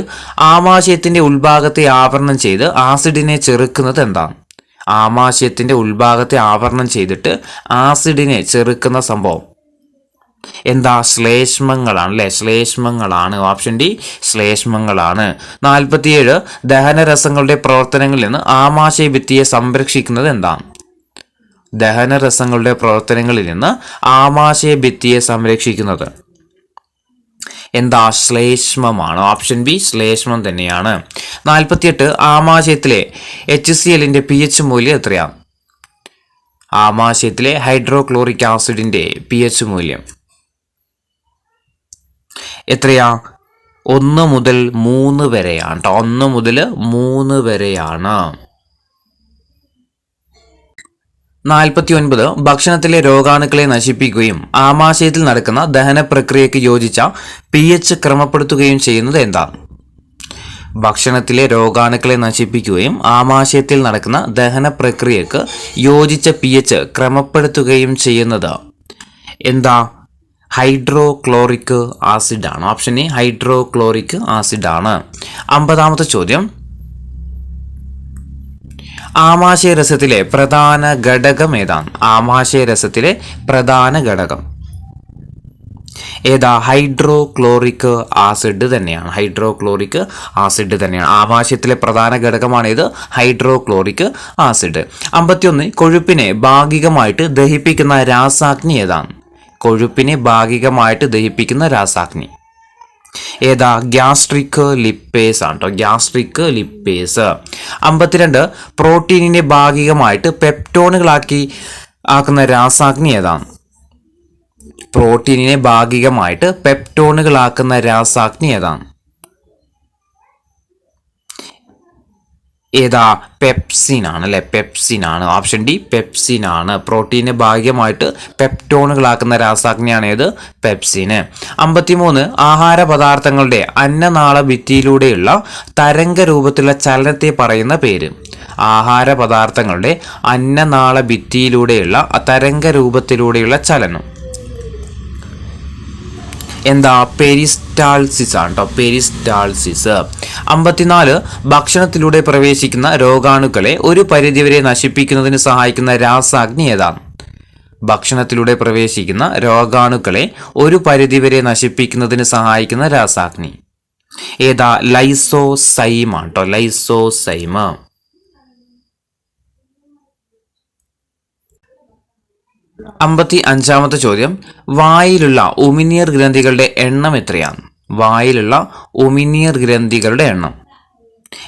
ആമാശയത്തിന്റെ ഉൾഭാഗത്തെ ആവരണം ചെയ്ത് ആസിഡിനെ ചെറുക്കുന്നത് എന്താണ്? ആമാശയത്തിന്റെ ഉൾഭാഗത്തെ ആവരണം ചെയ്തിട്ട് ആസിഡിനെ ചെറുക്കുന്ന സംഭവം എന്താ? ശ്ലേഷ്മങ്ങളാണ് അല്ലെ? ശ്ലേഷ്മങ്ങളാണ്. Option D ശ്ലേഷ്മങ്ങളാണ്. 47 ദഹനരസങ്ങളുടെ പ്രവർത്തനങ്ങളിൽ നിന്ന് ആമാശയ ഭിത്തിയെ സംരക്ഷിക്കുന്നത് എന്താണ്? ദഹനരസങ്ങളുടെ പ്രവർത്തനങ്ങളിൽ നിന്ന് ആമാശയ ഭിത്തിയെ സംരക്ഷിക്കുന്നത് എന്താ? ശ്ലേഷ്മമാണ്. ഓപ്ഷൻ ബി ശ്ലേഷ്മം തന്നെയാണ്. 48 ആമാശയത്തിലെ HCl-ന്റെ pH മൂല്യം എത്രയാണ്? ആമാശയത്തിലെ ഹൈഡ്രോക്ലോറിക് ആസിഡിന്റെ pH മൂല്യം എത്രയാ? 1 മുതൽ 3 വരെയാണ് കേട്ടോ. 1 മുതൽ 3 വരെയാണ്. 49 ഭക്ഷണത്തിലെ രോഗാണുക്കളെ നശിപ്പിക്കുകയും ആമാശയത്തിൽ നടക്കുന്ന ദഹന പ്രക്രിയയ്ക്ക് യോജിച്ച pH ക്രമപ്പെടുത്തുകയും ചെയ്യുന്നത് എന്താണ്? ഭക്ഷണത്തിലെ രോഗാണുക്കളെ നശിപ്പിക്കുകയും ആമാശയത്തിൽ നടക്കുന്ന ദഹന പ്രക്രിയക്ക് യോജിച്ച pH ക്രമപ്പെടുത്തുകയും ചെയ്യുന്നത് എന്താ? ഹൈഡ്രോക്ലോറിക് ആസിഡ് ആണ്. ഓപ്ഷൻ എ ഹൈഡ്രോക്ലോറിക് ആസിഡ് ആണ്. 50-ാമത്തെ ചോദ്യം ആമാശയരസത്തിലെ പ്രധാന ഘടകം ഏതാണ്? ആമാശയരസത്തിലെ പ്രധാന ഘടകം ഏതാ? ഹൈഡ്രോക്ലോറിക് ആസിഡ് തന്നെയാണ്. ഹൈഡ്രോക്ലോറിക് ആസിഡ് തന്നെയാണ്. ആമാശയത്തിലെ പ്രധാന ഘടകമാണ് ഇത് ഹൈഡ്രോക്ലോറിക് ആസിഡ്. 51 കൊഴുപ്പിനെ ഭാഗികമായിട്ട് ദഹിപ്പിക്കുന്ന രാസാഗ്നി ഏതാണ്? കൊഴുപ്പിനെ ഭാഗികമായിട്ട് ദഹിപ്പിക്കുന്ന രാസാഗ്നി ഏതാ? ഗ്യാസ്ട്രിക് ലിപ്പേസ് ആണ് കേട്ടോ. Gastric lipase. 52 പ്രോട്ടീനിനെ ഭാഗികമായിട്ട് പെപ്റ്റോണുകളാക്കി ആക്കുന്ന രാസാഗ്നി ഏതാണ്? പ്രോട്ടീനിനെ ഭാഗികമായിട്ട് പെപ്റ്റോണുകളാക്കുന്ന രാസാഗ്നി ഏതാണ്? ഏതാ? പെപ്സിൻ ആണ് അല്ലെ? പെപ്സിൻ ആണ്. ഓപ്ഷൻ ഡി പെപ്സിൻ ആണ്. പ്രോട്ടീനെ ഭാഗികമായിട്ട് പെപ്റ്റോണുകളാക്കുന്ന രാസാഗ്നിയാണ് ഏത്? പെപ്സിന്. 53 ആഹാര പദാർത്ഥങ്ങളുടെ അന്നനാള ഭിത്തിയിലൂടെയുള്ള തരംഗ രൂപത്തിലുള്ള ചലനത്തെ പറയുന്ന പേര്. ആഹാര പദാർത്ഥങ്ങളുടെ അന്നനാള ഭിത്തിയിലൂടെയുള്ള തരംഗ രൂപത്തിലൂടെയുള്ള ചലനം എന്താ? പെരിസ്റ്റാൾസിസ് ആണ് കേട്ടോ. പെരിസ്റ്റാൾസിസ്. 54 ഭക്ഷണത്തിലൂടെ പ്രവേശിക്കുന്ന രോഗാണുക്കളെ ഒരു പരിധിവരെ നശിപ്പിക്കുന്നതിന് സഹായിക്കുന്ന രാസാഗ്നി ഏതാണ്? ഭക്ഷണത്തിലൂടെ പ്രവേശിക്കുന്ന രോഗാണുക്കളെ ഒരു പരിധിവരെ നശിപ്പിക്കുന്നതിന് സഹായിക്കുന്ന രാസാഗ്നി ഏതാ? ലൈസോസൈം ആണ് കേട്ടോ. ലൈസോസൈം. 55-ാമത്തെ ചോദ്യം വായിലുള്ള ഉമിനീർ ഗ്രന്ഥികളുടെ എണ്ണം എത്രയാണ്? വായിലുള്ള ഉമിനീർ ഗ്രന്ഥികളുടെ എണ്ണം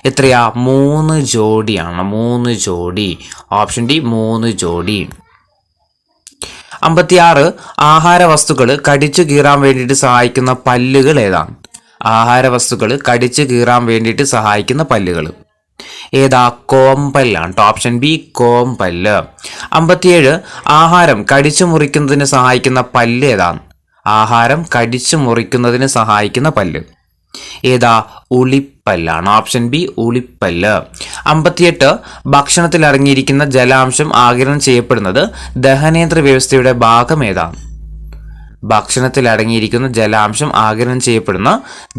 എത്രയാ? 3 ജോഡിയാണ്. 3 ജോഡി. ഓപ്ഷൻ ഡി 3 ജോഡി. 56 ആഹാര വസ്തുക്കൾ കടിച്ചു കീറാൻ വേണ്ടിയിട്ട് സഹായിക്കുന്ന പല്ലുകൾ ഏതാണ്? ആഹാര വസ്തുക്കൾ കടിച്ചു കീറാൻ വേണ്ടിയിട്ട് സഹായിക്കുന്ന പല്ലുകൾ ഏതാ? കോമ്പല്ലാണ്. Option B കോമ്പല്ല്. 57 ആഹാരം കടിച്ചു മുറിക്കുന്നതിന് സഹായിക്കുന്ന പല്ല് ഏതാണ്? ആഹാരം കടിച്ചു മുറിക്കുന്നതിന് സഹായിക്കുന്ന പല്ല് ഏതാ? ഉളിപ്പല്ലാണ്. Option B ഉളിപ്പല്ല്. 58 ഭക്ഷണത്തിൽ അടങ്ങിയിരിക്കുന്ന ജലാംശം ആഗിരണം ചെയ്യപ്പെടുന്നത് ദഹനേന്ദ്ര വ്യവസ്ഥയുടെ ഭാഗം ഏതാണ്? ഭക്ഷണത്തിൽ അടങ്ങിയിരിക്കുന്ന ജലാംശം ആഗിരണം ചെയ്യപ്പെടുന്ന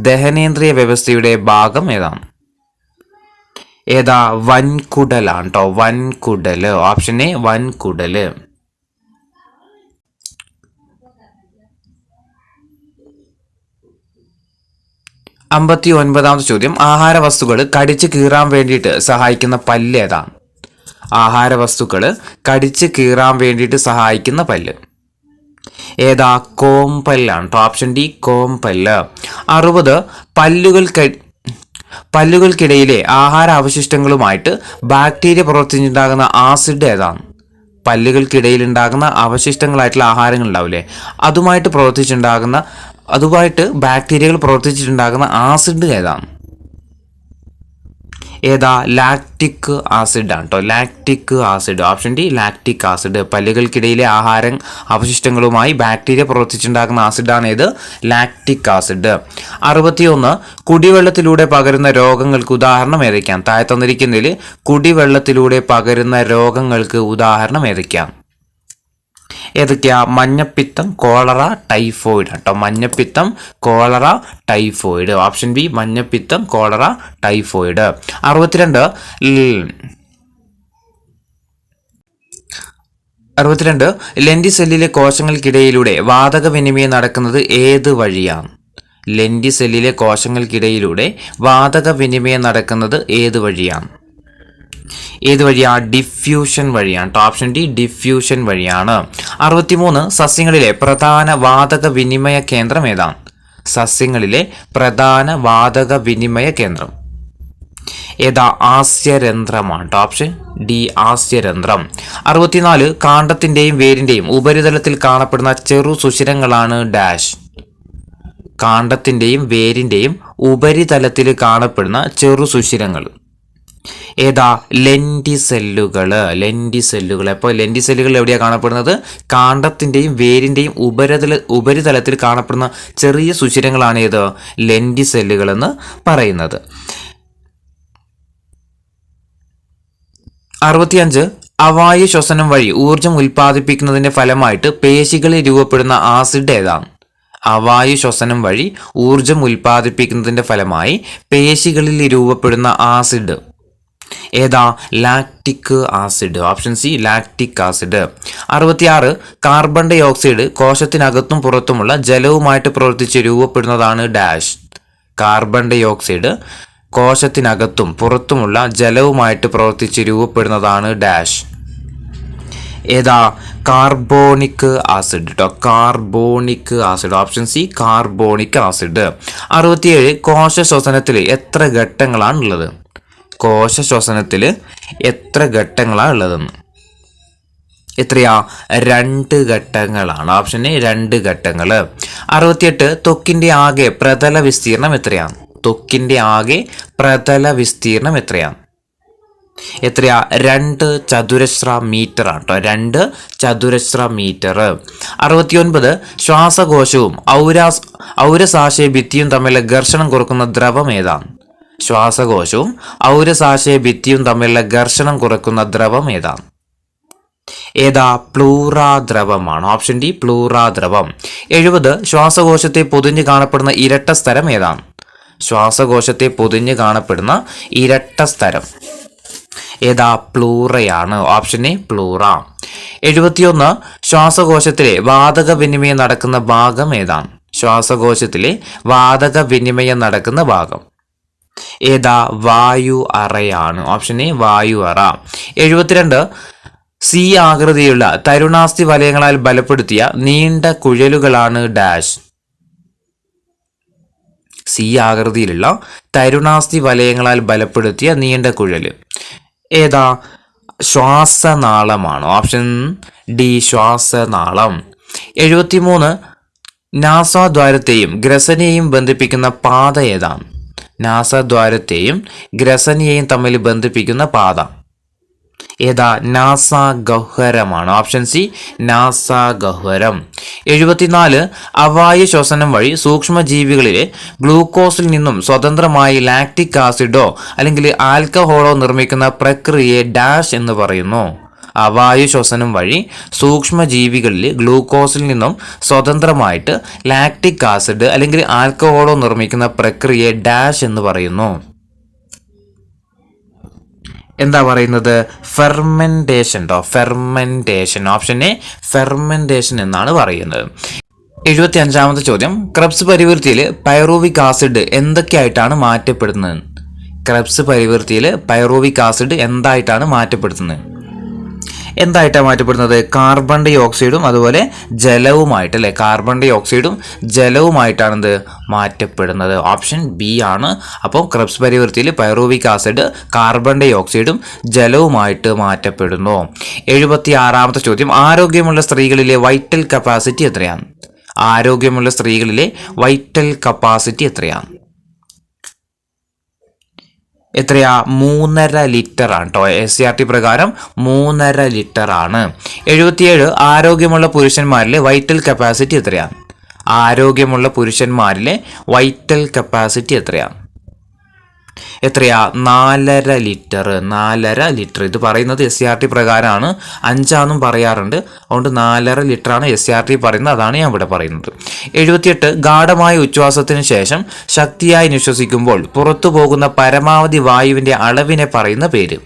ദഹനേന്ദ്രിയ വ്യവസ്ഥയുടെ ഭാഗം ഏതാണ്? ഏതാ? വൻകുടലാണ് കേട്ടോ. വൻകുടല്. Option A വൻകുടല്. 59 ചോദ്യം. ആഹാര വസ്തുക്കൾ കടിച്ചു കീറാൻ വേണ്ടിയിട്ട് സഹായിക്കുന്ന പല്ല് ഏതാണ്? ആഹാര വസ്തുക്കൾ കടിച്ചു കീറാൻ വേണ്ടിയിട്ട് സഹായിക്കുന്ന പല്ല് ഏതാ? കോമ്പല്ലാണ്. Option D കോമ്പല്ല്. 60 പല്ലുകൾക്കിടയിലെ ആഹാര അവശിഷ്ടങ്ങളുമായിട്ട് ബാക്ടീരിയ പ്രവർത്തിച്ചുണ്ടാകുന്ന ആസിഡ് ഏതാണ്? പല്ലുകൾക്കിടയിൽ ഉണ്ടാകുന്ന അവശിഷ്ടങ്ങളായിട്ടുള്ള ആഹാരങ്ങൾ ഉണ്ടാവില്ലേ, അതുമായിട്ട് ബാക്ടീരിയകൾ പ്രവർത്തിച്ചിട്ടുണ്ടാകുന്ന ആസിഡ് ഏതാണ്? ഏതാ? ലാക്റ്റിക് ആസിഡ് ആണ് കേട്ടോ. Lactic acid. Option D lactic acid. പല്ലുകൾക്കിടയിലെ ആഹാര അവശിഷ്ടങ്ങളുമായി ബാക്ടീരിയ പ്രവർത്തിച്ചുണ്ടാകുന്ന ആസിഡാണ് ഏത്? Lactic acid. 61 കുടിവെള്ളത്തിലൂടെ പകരുന്ന രോഗങ്ങൾക്ക് ഉദാഹരണം ഏതൊക്കെയാണ്? താഴെ തന്നിരിക്കുന്നതിൽ കുടിവെള്ളത്തിലൂടെ പകരുന്ന രോഗങ്ങൾക്ക് ഉദാഹരണം ഏതൊക്കെയാ? മഞ്ഞപ്പിത്തം, കോളറ, ടൈഫോയിഡ് കേട്ടോ. മഞ്ഞപ്പിത്തം, കോളറ, ടൈഫോയിഡ്. ഓപ്ഷൻ ബി മഞ്ഞപ്പിത്തം, കോളറ, ടൈഫോയിഡ്. 62 ലെൻഡി സെല്ലിലെ കോശങ്ങൾക്കിടയിലൂടെ വാതക വിനിമയം നടക്കുന്നത് ഏത് വഴിയാണ്? ലെൻഡി സെല്ലിലെ കോശങ്ങൾക്കിടയിലൂടെ വാതക വിനിമയം നടക്കുന്നത് ഏത് വഴിയാണ്? ഡിഫ്യൂഷൻ വഴിയാണ്. ഓപ്ഷൻ ഡി ഡിഫ്യൂഷൻ വഴിയാണ്. 63 സസ്യങ്ങളിലെ പ്രധാന വാതക വിനിമയ കേന്ദ്രം ഏതാണ്? സസ്യങ്ങളിലെ പ്രധാന വാതക വിനിമയ കേന്ദ്രം ഏതാ? ആസ്യരന്ധ്രമാണ്. Option D ആസ്യരന്ധ്രം. 64 കാണ്ഡത്തിന്റെയും വേരിന്റെയും ഉപരിതലത്തിൽ കാണപ്പെടുന്ന ചെറു സുഷിരങ്ങളാണ് ഡാഷ്. കാണ്ഡത്തിന്റെയും വേരിന്റെയും ഉപരിതലത്തിൽ കാണപ്പെടുന്ന ചെറു സുഷിരങ്ങൾ ഏതാ? ലെൻഡിസെല്ലുകൾ. അപ്പോൾ ലെൻഡിസെല്ലുകൾ എവിടെയാണ് കാണപ്പെടുന്നത്? കാണ്ഡത്തിന്റെയും വേരിന്റെയും ഉപരിതലത്തിൽ കാണപ്പെടുന്ന ചെറിയ സുഷിരങ്ങളാണ് ഏത്? ലെൻഡിസെല്ലുകൾ എന്ന് പറയുന്നത്. 65 അവായു ശ്വസനം വഴി ഊർജം ഉൽപ്പാദിപ്പിക്കുന്നതിന്റെ ഫലമായിട്ട് പേശികളിൽ രൂപപ്പെടുന്ന ആസിഡ് ഏതാണ്? അവായു ശ്വസനം വഴി ഊർജം ഉൽപ്പാദിപ്പിക്കുന്നതിന്റെ ഫലമായി പേശികളിൽ രൂപപ്പെടുന്ന ആസിഡ് ഏതാ? Lactic acid. Option C lactic acid. 66 carbon dioxide കോശത്തിനകത്തും പുറത്തുമുള്ള ജലവുമായിട്ട് പ്രവർത്തിച്ച് രൂപപ്പെടുന്നതാണ് ഡാഷ്. കാർബൺ ഡൈ ഓക്സൈഡ് കോശത്തിനകത്തും പുറത്തുമുള്ള ജലവുമായിട്ട് പ്രവർത്തിച്ച് രൂപപ്പെടുന്നതാണ് ഡാഷ്. ഏതാ? കാർബോണിക് ആസിഡ് കേട്ടോ. Carbonic acid. Option C carbonic acid. 67 കോശ ശ്വസനത്തിൽ എത്ര ഘട്ടങ്ങളാണ് ഉള്ളത്? കോശ ശ്വസനത്തിൽ എത്ര ഘട്ടങ്ങളാണ് ഉള്ളതെന്ന് എത്രയാ? 2 ഘട്ടങ്ങളാണ്. ഓപ്ഷൻ എ 2 ഘട്ടങ്ങൾ. 68 ത്വക്കിന്റെ ആകെ പ്രതല വിസ്തീർണം എത്രയാണ്? ത്വക്കിന്റെ ആകെ പ്രതല വിസ്തീർണം എത്രയാണ്? 2 ചതുരശ്ര മീറ്റർ ആണ് കേട്ടോ. 2 ചതുരശ്ര മീറ്റർ. 69 ശ്വാസകോശവും ഔരസാശയ ഭിത്തിയും തമ്മിലുള്ള ഘർഷണം കുറക്കുന്ന ദ്രവം ഏതാണ്? ശ്വാസകോശവും ഔരസാശയ ഭിത്തിയും തമ്മിലുള്ള ഘർഷണം കുറക്കുന്ന ദ്രവം ഏതാണ്? പ്ലൂറാ ദ്രവമാണ്. Option D പ്ലൂറാ ദ്രവം. 70 ശ്വാസകോശത്തെ പൊതിഞ്ഞ് കാണപ്പെടുന്ന ഇരട്ട സ്ഥലം ഏതാണ്? ശ്വാസകോശത്തെ പൊതിഞ്ഞ് കാണപ്പെടുന്ന ഇരട്ട സ്ഥലം പ്ലൂറയാണ്. Option A pleura. 71 ശ്വാസകോശത്തിലെ വാതക വിനിമയം നടക്കുന്ന ഭാഗം ഏതാണ്? ശ്വാസകോശത്തിലെ വാതക വിനിമയം നടക്കുന്ന ഭാഗം വായു അറയാണ്. ഓപ്ഷൻ എ വായു അറ. 72 സി ആകൃതിയുള്ള തരുണാസ്ഥി വലയങ്ങളാൽ ബലപ്പെടുത്തിയ നീണ്ട കുഴലുകളാണ് ഡാഷ്. സി ആകൃതിയിലുള്ള തരുണാസ്ഥി വലയങ്ങളാൽ ബലപ്പെടുത്തിയ നീണ്ട കുഴല് ശ്വാസനാളമാണ്. Option D ശ്വാസനാളം. 73 നാസാദ്വാരത്തെയും ഗ്രസനെയും ബന്ധിപ്പിക്കുന്ന പാത ഏതാണ്? നാസാദ്വാരത്തെയും ഗ്രസനിയെയും തമ്മിൽ ബന്ധിപ്പിക്കുന്ന പാത ഏതാ? നാസാഗഹ്വരമാണ്. Option C നാസാഗഹ്വരം. 74 അവായു ശ്വസനം വഴി സൂക്ഷ്മജീവികളിലെ ഗ്ലൂക്കോസിൽ നിന്നും സ്വതന്ത്രമായി ലാക്റ്റിക് ആസിഡോ അല്ലെങ്കിൽ ആൽക്കഹോളോ നിർമ്മിക്കുന്ന പ്രക്രിയയെ ഡാഷ് എന്ന് പറയുന്നു. അവായു ശ്വസനം വഴി സൂക്ഷ്മജീവികളിൽ ഗ്ലൂക്കോസിൽ നിന്നും സ്വതന്ത്രമായിട്ട് ലാക്റ്റിക് ആസിഡ് അല്ലെങ്കിൽ ആൽക്കഹോളോ നിർമ്മിക്കുന്ന പ്രക്രിയയെ ഡാഷ് എന്ന് പറയുന്നു. എന്താ പറയുന്നത്? Fermentation. Fermentation. Option A fermentation എന്നാണ് പറയുന്നത്. 75ാമത്തെ ചോദ്യം, ക്രെബ്സ് പരിവൃത്തിയിൽ പൈറൂവിക് ആസിഡ് എന്തൊക്കെയായിട്ടാണ് മാറ്റപ്പെടുന്നത്? ക്രെബ്സ് പരിവൃത്തിയിൽ പൈറൂവിക് ആസിഡ് എന്തായിട്ടാണ് മാറ്റപ്പെടുന്നത്? കാർബൺ ഡൈ ഓക്സൈഡും അതുപോലെ ജലവുമായിട്ട് അല്ലെ, കാർബൺ ഡൈ ഓക്സൈഡും ജലവുമായിട്ടാണ് ഇത് മാറ്റപ്പെടുന്നത്. ഓപ്ഷൻ ബി ആണ്. അപ്പോൾ ക്രെബ്സ് പരിവൃത്തിയിൽ പൈറൂവിക് ആസിഡ് കാർബൺ ഡൈ ഓക്സൈഡും ജലവുമായിട്ട് മാറ്റപ്പെടുന്നു. 76ാമത്തെ ചോദ്യം, ആരോഗ്യമുള്ള സ്ത്രീകളിലെ വൈറ്റൽ കപ്പാസിറ്റി എത്രയാണ്? ആരോഗ്യമുള്ള സ്ത്രീകളിലെ വൈറ്റൽ കപ്പാസിറ്റി എത്രയാണ്? 3.5 ലിറ്റർ ആണ് കേട്ടോ. SCRT പ്രകാരം 3.5 ലിറ്റർ ആണ്. 77 ആരോഗ്യമുള്ള പുരുഷന്മാരിലെ വൈറ്റൽ കപ്പാസിറ്റി എത്രയാണ്? ആരോഗ്യമുള്ള പുരുഷന്മാരിലെ വൈറ്റൽ കപ്പാസിറ്റി എത്രയാണ്? 4.5 ലിറ്റർ. 4.5 ലിറ്റർ. ഇത് പറയുന്നത് SCRT പ്രകാരമാണ്. 5 പറയാറുണ്ട്. അതുകൊണ്ട് 4.5 ലിറ്ററാണ് SCRT പറയുന്നത്. അതാണ് ഞാൻ ഇവിടെ പറയുന്നത്. 78 ഗാഢമായ ഉച്ഛ്വാസത്തിന് ശേഷം ശക്തിയായി നിശ്വസിക്കുമ്പോൾ പുറത്തു പോകുന്ന പരമാവധി വായുവിന്റെ അളവിനെ പറയുന്ന പേര്.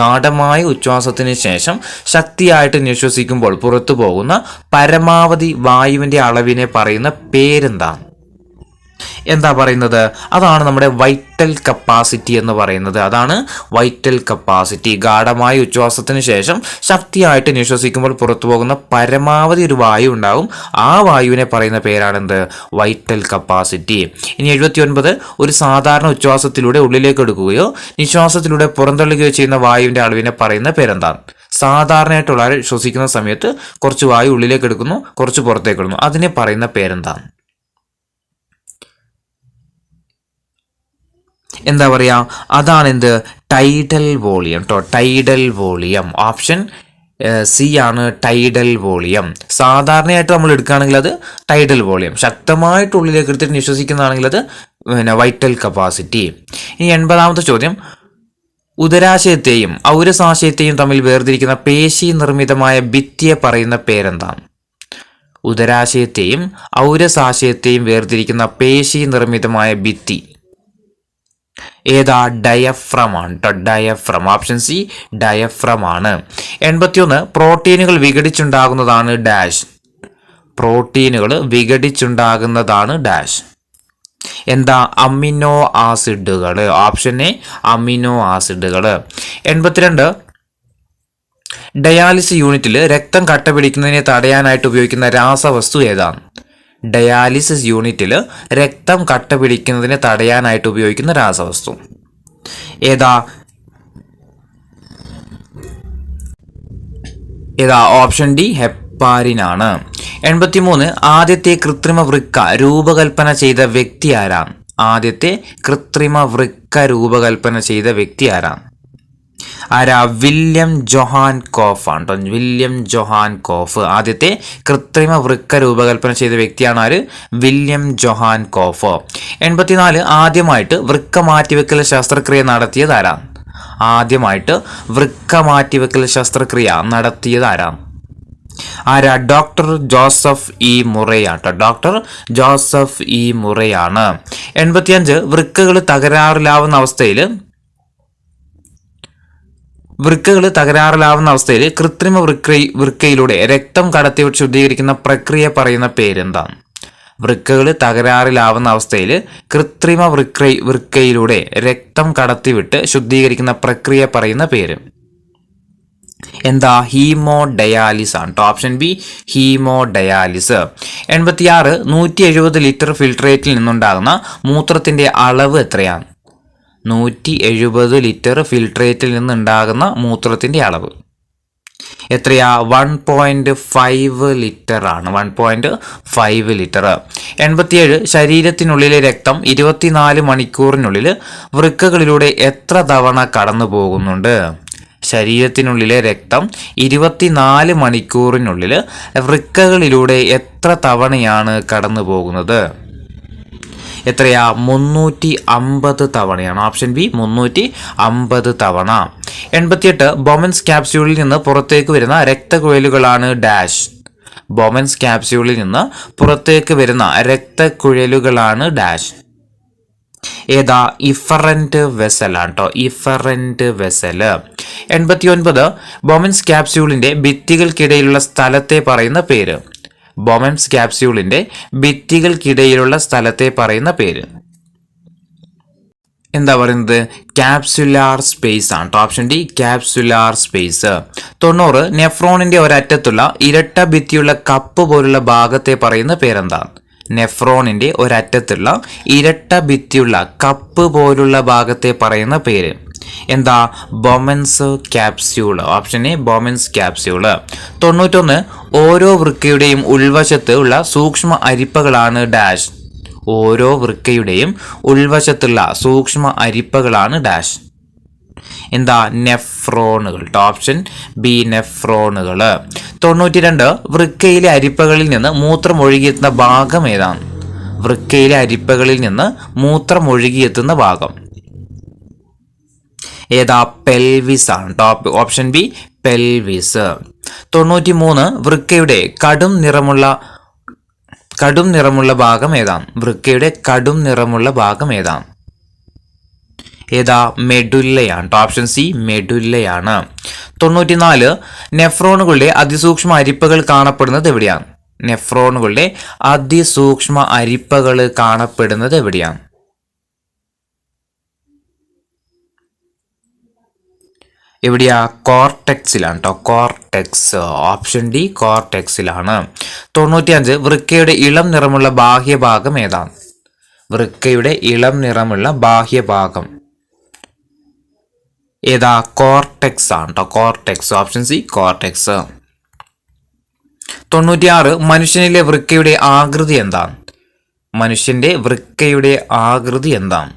ഗാഢമായ ഉച്ഛ്വാസത്തിന് ശേഷം ശക്തിയായിട്ട് നിശ്വസിക്കുമ്പോൾ പുറത്തു പോകുന്ന പരമാവധി വായുവിന്റെ അളവിനെ പറയുന്ന പേരെന്താണ്? എന്താ പറയുന്നത്? അതാണ് നമ്മുടെ വൈറ്റൽ കപ്പാസിറ്റി എന്ന് പറയുന്നത്. അതാണ് വൈറ്റൽ കപ്പാസിറ്റി. ഗാഢമായ ഉച്ഛ്വാസത്തിന് ശേഷം ശക്തിയായിട്ട് നിശ്വസിക്കുമ്പോൾ പുറത്തു പോകുന്ന പരമാവധി ഒരു വായു ഉണ്ടാകും. ആ വായുവിനെ പറയുന്ന പേരാണെന്ത്? Vital capacity. ഇനി 79 ഒരു സാധാരണ ഉച്ഛ്വാസത്തിലൂടെ ഉള്ളിലേക്ക് എടുക്കുകയോ നിശ്വാസത്തിലൂടെ പുറന്തള്ളുകയോ ചെയ്യുന്ന വായുവിന്റെ അളവിനെ പറയുന്ന പേരെന്താണ്? സാധാരണയായിട്ടുള്ള ശ്വസിക്കുന്ന സമയത്ത് കുറച്ച് വായു ഉള്ളിലേക്ക് എടുക്കുന്നു, കുറച്ച് പുറത്തേക്ക് ഇടുന്നു. അതിനെ പറയുന്ന പേരെന്താണ്? എന്താ പറയാ? അതാണ് എന്ത്? ടൈഡൽ വോളിയം കേട്ടോ. Tidal volume. ഓപ്ഷൻ സി ആണ് ടൈഡൽ വോളിയം. സാധാരണയായിട്ട് നമ്മൾ എടുക്കുകയാണെങ്കിൽ അത് ടൈഡൽ വോളിയം. ശക്തമായിട്ട് ഉള്ളിലേക്ക് എടുത്തിട്ട് നിശ്വസിക്കുന്നതാണെങ്കിൽ അത് വൈറ്റൽ കപ്പാസിറ്റി. ഇനി 80ാമത്തെ ചോദ്യം, ഉദരാശയത്തെയും ഔരസാശയത്തെയും തമ്മിൽ വേർതിരിക്കുന്ന പേശി നിർമ്മിതമായ ഭിത്തിയെ പറയുന്ന പേരെന്താണ്? ഉദരാശയത്തെയും ഔരസാശയത്തെയും വേർതിരിക്കുന്ന പേശി നിർമ്മിതമായ ഭിത്തി ഏതാ? ഡയഫ്രം ആണ് കേട്ടോ. ഡയഫ്രം. ഓപ്ഷൻ സി ഡയഫ്രം ആണ്. 81 പ്രോട്ടീനുകൾ വിഘടിച്ചുണ്ടാകുന്നതാണ് ഡാഷ്. പ്രോട്ടീനുകൾ വിഘടിച്ചുണ്ടാകുന്നതാണ് ഡാഷ്. എന്താ? അമിനോ ആസിഡുകൾ. ഓപ്ഷൻ എ അമിനോ ആസിഡുകൾ. 82 ഡയാലിസിസ് യൂണിറ്റിൽ രക്തം കട്ട പിടിക്കുന്നതിനെ തടയാനായിട്ട് ഉപയോഗിക്കുന്ന രാസവസ്തു ഏതാണ്? ഡയാലിസിസ് യൂണിറ്റിൽ രക്തം കട്ട പിടിക്കുന്നതിനെ തടയാനായിട്ട് ഉപയോഗിക്കുന്ന രാസവസ്തു ഏതാ? ഓപ്ഷൻ ഡി ഹെപ്പാരിൻ ആണ്. 83 ആദ്യത്തെ കൃത്രിമ വൃക്ക രൂപകൽപ്പന ചെയ്ത വ്യക്തി ആരാണ്? ആദ്യത്തെ കൃത്രിമ വൃക്ക രൂപകൽപ്പന ചെയ്ത വ്യക്തി ആരാണ്? വില്യം ജോഹാൻ കോഫ് ആണ്. വില്യം ജോഹാൻ കോഫ് ആദ്യത്തെ കൃത്രിമ വൃക്ക രൂപകൽപ്പന ചെയ്ത വ്യക്തിയാണ്. ആര്? William Johan കോഫ്. 84 ആദ്യമായിട്ട് വൃക്ക മാറ്റിവെക്കൽ ശസ്ത്രക്രിയ നടത്തിയത് ആരാണ്? ആദ്യമായിട്ട് വൃക്ക മാറ്റിവെക്കൽ ശസ്ത്രക്രിയ നടത്തിയത് ആരാണ്? ഡോക്ടർ ജോസഫ് ഇ മുറയാണ്. ഡോക്ടർ ജോസഫ് ഇ മുറയാണ്. 85 വൃക്കകൾ തകരാറിലാവുന്ന അവസ്ഥയിൽ കൃത്രിമ വൃക്കയിലൂടെ രക്തം കടത്തി ശുദ്ധീകരിക്കുന്ന പ്രക്രിയ പറയുന്ന പേരെന്താണ്? വൃക്കകൾ തകരാറിലാവുന്ന അവസ്ഥയിൽ കൃത്രിമ വൃക്കയിലൂടെ രക്തം കടത്തിവിട്ട് ശുദ്ധീകരിക്കുന്ന പ്രക്രിയ പറയുന്ന പേര് എന്താ? ഹീമോ ഡയാലിസ് ആണ്. Option B haemodialysis. 86 170 litre ഫിൽട്രേറ്റിൽ നിന്നുണ്ടാകുന്ന മൂത്രത്തിന്റെ അളവ് എത്രയാണ്? 170 ലിറ്റർ ഫിൽട്രേറ്റിൽ നിന്നുണ്ടാകുന്ന മൂത്രത്തിന്റെ അളവ് എത്രയാ? 1.5 ലിറ്റർ ആണ്. 1.5 ലിറ്റർ. 87 ശരീരത്തിനുള്ളിലെ രക്തം 24 മണിക്കൂറിനുള്ളിൽ വൃക്കകളിലൂടെ എത്ര തവണ കടന്നു പോകുന്നുണ്ട്? ശരീരത്തിനുള്ളിലെ രക്തം 24 മണിക്കൂറിനുള്ളിൽ വൃക്കകളിലൂടെ എത്ര തവണയാണ് കടന്നു പോകുന്നത്? എത്രയാ? 350 തവണയാണ്. ഓപ്ഷൻ ബി 350 തവണ. 88 ബൊമൻസ് ക്യാപ്സ്യൂളിൽ നിന്ന് പുറത്തേക്ക് വരുന്ന രക്തക്കുഴലുകളാണ് ഡാഷ്. ബൊമൻസ് ക്യാപ്സ്യൂളിൽ നിന്ന് പുറത്തേക്ക് വരുന്ന രക്തക്കുഴലുകളാണ് ഡാഷ്. ഏതാ? ഇഫറന്റ് വെസൽ ആണ് കേട്ടോ. Efferent vessel. 89 ബൊമൻസ് ക്യാപ്സ്യൂളിന്റെ ഭിത്തികൾക്കിടയിലുള്ള സ്ഥലത്തെ പറയുന്ന പേര്. ബൊമൻസ് ക്യാപ്സ്യൂളിന്റെ ഭിത്തികൾക്കിടയിലുള്ള സ്ഥലത്തെ പറയുന്ന പേര് എന്താ പറയുന്നത്? ക്യാപ്സുലാർ സ്പേസ് ആണ്. Option D capsular space. 90 നെഫ്രോണിന്റെ ഒരറ്റത്തുള്ള ഇരട്ട ഭിത്തിയുള്ള കപ്പ് പോലുള്ള ഭാഗത്തെ പറയുന്ന പേരെന്താ? നെഫ്രോണിന്റെ ഒരറ്റത്തുള്ള ഇരട്ട ഭിത്തിയുള്ള കപ്പ് പോലുള്ള ഭാഗത്തെ പറയുന്ന പേര് എന്താ? Bowman's capsule. Option A Bowman's capsule. 91 ഓരോ വൃക്കയുടെയും ഉൾവശത്ത് ഉള്ള സൂക്ഷ്മ അരിപ്പകളാണ് ഡാഷ്. ഓരോ വൃക്കയുടെയും ഉൾവശത്തുള്ള സൂക്ഷ്മ അരിപ്പകളാണ് ഡാഷ്. എന്താ? നെഫ്രോണുകൾ. Option B നെഫ്രോണുകൾ. 92 വൃക്കയിലെ അരിപ്പകളിൽ നിന്ന് മൂത്രം ഒഴുകിയെത്തുന്ന ഭാഗം ഏതാണ്? വൃക്കയിലെ അരിപ്പകളിൽ നിന്ന് മൂത്രം ഒഴുകിയെത്തുന്ന ഭാഗം ഏതാ? പെൽവിസ് ആണ്. Option B pelvis. 93 വൃക്കയുടെ കടും നിറമുള്ള ഭാഗം ഏതാണ്? വൃക്കയുടെ കടും നിറമുള്ള ഭാഗം ഏതാണ്? ഏതാ? മെഡുല്ലയാണ്. Option C മെഡുല്ലയാണ്. 94 നെഫ്രോണുകളുടെ അതിസൂക്ഷ്മ അരിപ്പകൾ കാണപ്പെടുന്നത് എവിടെയാണ്? നെഫ്രോണുകളുടെ അതിസൂക്ഷ്മ അരിപ്പകൾ കാണപ്പെടുന്നത് എവിടെയാണ്? എവിടെയാ? കോർട്ടെക്സിലാണ് കേട്ടോ. കോർട്ടെക്സ്. ഓപ്ഷൻ ഡി കോർട്ടെക്സിലാണ്. 95 വൃക്കയുടെ ഇളം നിറമുള്ള ബാഹ്യഭാഗം ഏതാണ്? വൃക്കയുടെ ഇളം നിറമുള്ള ബാഹ്യഭാഗം ഏതാ? കോർട്ടെക്സ് ആണ് കേട്ടോ. കോർട്ടെക്സ്. Option C cortex. 96 മനുഷ്യനിലെ വൃക്കയുടെ ആകൃതി എന്താണ്? മനുഷ്യന്റെ വൃക്കയുടെ ആകൃതി എന്താണ്?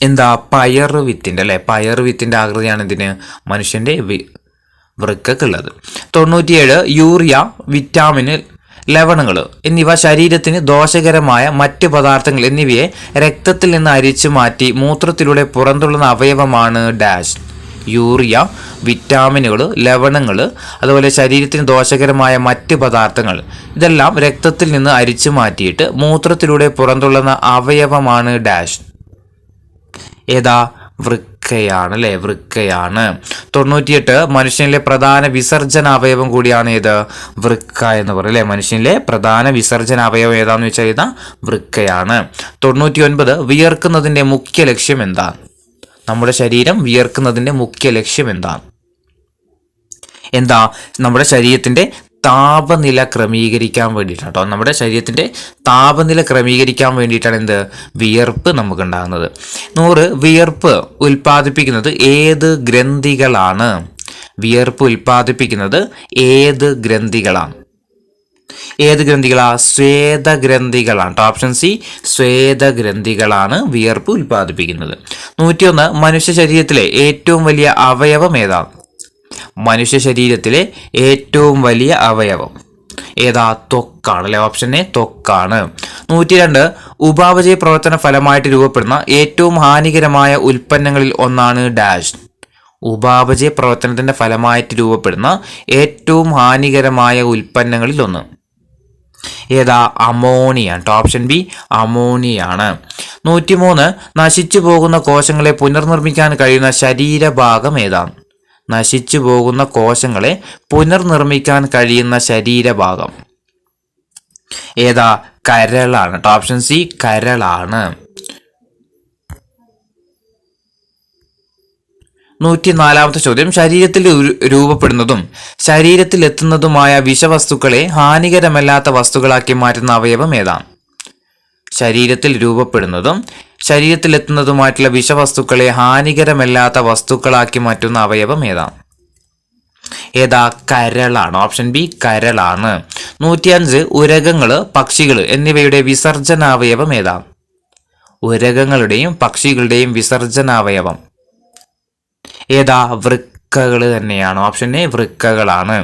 എന്താ? പയറുവിത്തിന്റെ അല്ലെ. പയറുവിത്തിന്റെ ആകൃതിയാണ് ഇതിന് മനുഷ്യന്റെ വൃക്കക്കുള്ളത്. 97 യൂറിയ, വിറ്റാമിൻ, ലവണങ്ങൾ എന്നിവ ശരീരത്തിന് ദോഷകരമായ മറ്റ് പദാർത്ഥങ്ങൾ എന്നിവയെ രക്തത്തിൽ നിന്ന് അരിച്ചു മാറ്റി മൂത്രത്തിലൂടെ പുറന്തള്ളുന്ന അവയവമാണ് ഡാഷ്. യൂറിയ, വിറ്റാമിനുകൾ, ലവണങ്ങൾ, അതുപോലെ ശരീരത്തിന് ദോഷകരമായ മറ്റ് പദാർത്ഥങ്ങൾ ഇതെല്ലാം രക്തത്തിൽ നിന്ന് അരിച്ചു മാറ്റിയിട്ട് മൂത്രത്തിലൂടെ പുറന്തള്ളുന്ന അവയവമാണ് ഡാഷ്. ഏതാ? വൃക്കയാണ് അല്ലെ. വൃക്കയാണ്. 98 മനുഷ്യനിലെ പ്രധാന വിസർജനാവയവം കൂടിയാണ് ഏത്? വൃക്ക എന്ന് പറയും അല്ലെ. മനുഷ്യനിലെ പ്രധാന വിസർജനാവയവം ഏതാന്ന് വെച്ചാൽ ഏതാ? വൃക്കയാണ്. 99 വിയർക്കുന്നതിന്റെ മുഖ്യ ലക്ഷ്യം എന്താണ്? നമ്മുടെ ശരീരം വിയർക്കുന്നതിന്റെ മുഖ്യ ലക്ഷ്യം എന്താണ്? എന്താ? നമ്മുടെ ശരീരത്തിന്റെ താപനില ക്രമീകരിക്കാൻ വേണ്ടിയിട്ടാണ് കേട്ടോ. നമ്മുടെ ശരീരത്തിന്റെ താപനില ക്രമീകരിക്കാൻ വേണ്ടിയിട്ടാണ് എന്ത്? വിയർപ്പ് നമുക്കുണ്ടാകുന്നത്. 100 വിയർപ്പ് ഉൽപ്പാദിപ്പിക്കുന്നത് ഏത് ഗ്രന്ഥികളാണ്? വിയർപ്പ് ഉൽപ്പാദിപ്പിക്കുന്നത് ഏത് ഗ്രന്ഥികളാണ്? ഏത് ഗ്രന്ഥികളാ? സ്വേദഗ്രന്ഥികളാണ്. ഓപ്ഷൻ സി സ്വേദഗ്രന്ഥികളാണ് വിയർപ്പ് ഉൽപ്പാദിപ്പിക്കുന്നത്. 101 മനുഷ്യ ശരീരത്തിലെ ഏറ്റവും വലിയ അവയവം ഏതാണ്? മനുഷ്യ ശരീരത്തിലെ ഏറ്റവും വലിയ അവയവം ഏതാ? ത്വക്കാണ് അല്ലെ. Option A ത്വക്കാണ്. 102 ഉപാപചയ പ്രവർത്തന ഫലമായിട്ട് രൂപപ്പെടുന്ന ഏറ്റവും ഹാനികരമായ ഉൽപ്പന്നങ്ങളിൽ ഒന്നാണ് ഡാഷ്. ഉപാപചയ പ്രവർത്തനത്തിന്റെ ഫലമായിട്ട് രൂപപ്പെടുന്ന ഏറ്റവും ഹാനികരമായ ഉൽപ്പന്നങ്ങളിൽ ഒന്ന് ഏതാ? അമോണിയ. Option B അമോണിയാണ്. 103 നശിച്ചു പോകുന്ന കോശങ്ങളെ പുനർനിർമ്മിക്കാൻ കഴിയുന്ന ശരീരഭാഗം ഏതാണ്? നശിച്ചു പോകുന്ന കോശങ്ങളെ പുനർനിർമ്മിക്കാൻ കഴിയുന്ന ശരീരഭാഗം ഏതാ? കരളാണ്. Option C കരളാണ്. 104 ചോദ്യം ശരീരത്തിൽ രൂപപ്പെടുന്നതും ശരീരത്തിൽ എത്തുന്നതുമായ വിഷവസ്തുക്കളെ ഹാനികരമല്ലാത്ത വസ്തുക്കളാക്കി മാറ്റുന്ന അവയവം ഏതാണ്? ശരീരത്തിൽ രൂപപ്പെടുന്നതും ശരീരത്തിലെത്തുന്നതുമായിട്ടുള്ള വിഷവസ്തുക്കളെ ഹാനികരമല്ലാത്ത വസ്തുക്കളാക്കി മാറ്റുന്ന അവയവം ഏതാ? കരളാണ്. Option B കരളാണ്. 105 ഉരകങ്ങൾ, പക്ഷികൾ എന്നിവയുടെ വിസർജനാവയവം ഏതാ? ഉരകങ്ങളുടെയും പക്ഷികളുടെയും വിസർജനാവയവം ഏതാ? വൃക്കകൾ തന്നെയാണ്. Option A വൃക്കകളാണ്.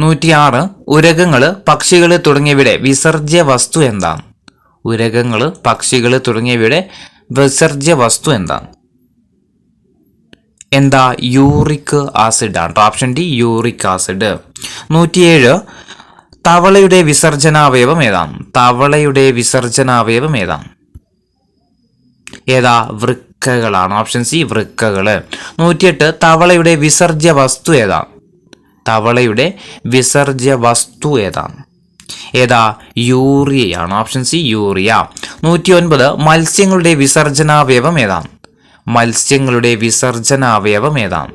106 ഉരകങ്ങൾ, പക്ഷികൾ തുടങ്ങിയവയുടെ വിസർജ്യ വസ്തു എന്താണ്? ഉരകങ്ങൾ, പക്ഷികൾ തുടങ്ങിയവയുടെ വിസർജ്യ വസ്തു എന്താണ്? എന്താ? യൂറിക് ആസിഡ് ആണ്. Option D uric acid. 107 തവളയുടെ വിസർജനാവയവം ഏതാണ്? തവളയുടെ വിസർജനാവയവം ഏതാണ്? ഏതാ? വൃക്കകളാണ്. Option C വൃക്കകള്. 108 തവളയുടെ വിസർജ്യ വസ്തു ഏതാണ്? തവളയുടെ വിസർജ്യ വസ്തു ഏതാണ്? ഏതാ? യൂറിയയാണ്. Option C urea. 109 മത്സ്യങ്ങളുടെ വിസർജനാവയവം ഏതാണ്? മത്സ്യങ്ങളുടെ വിസർജനാവയവം ഏതാണ്?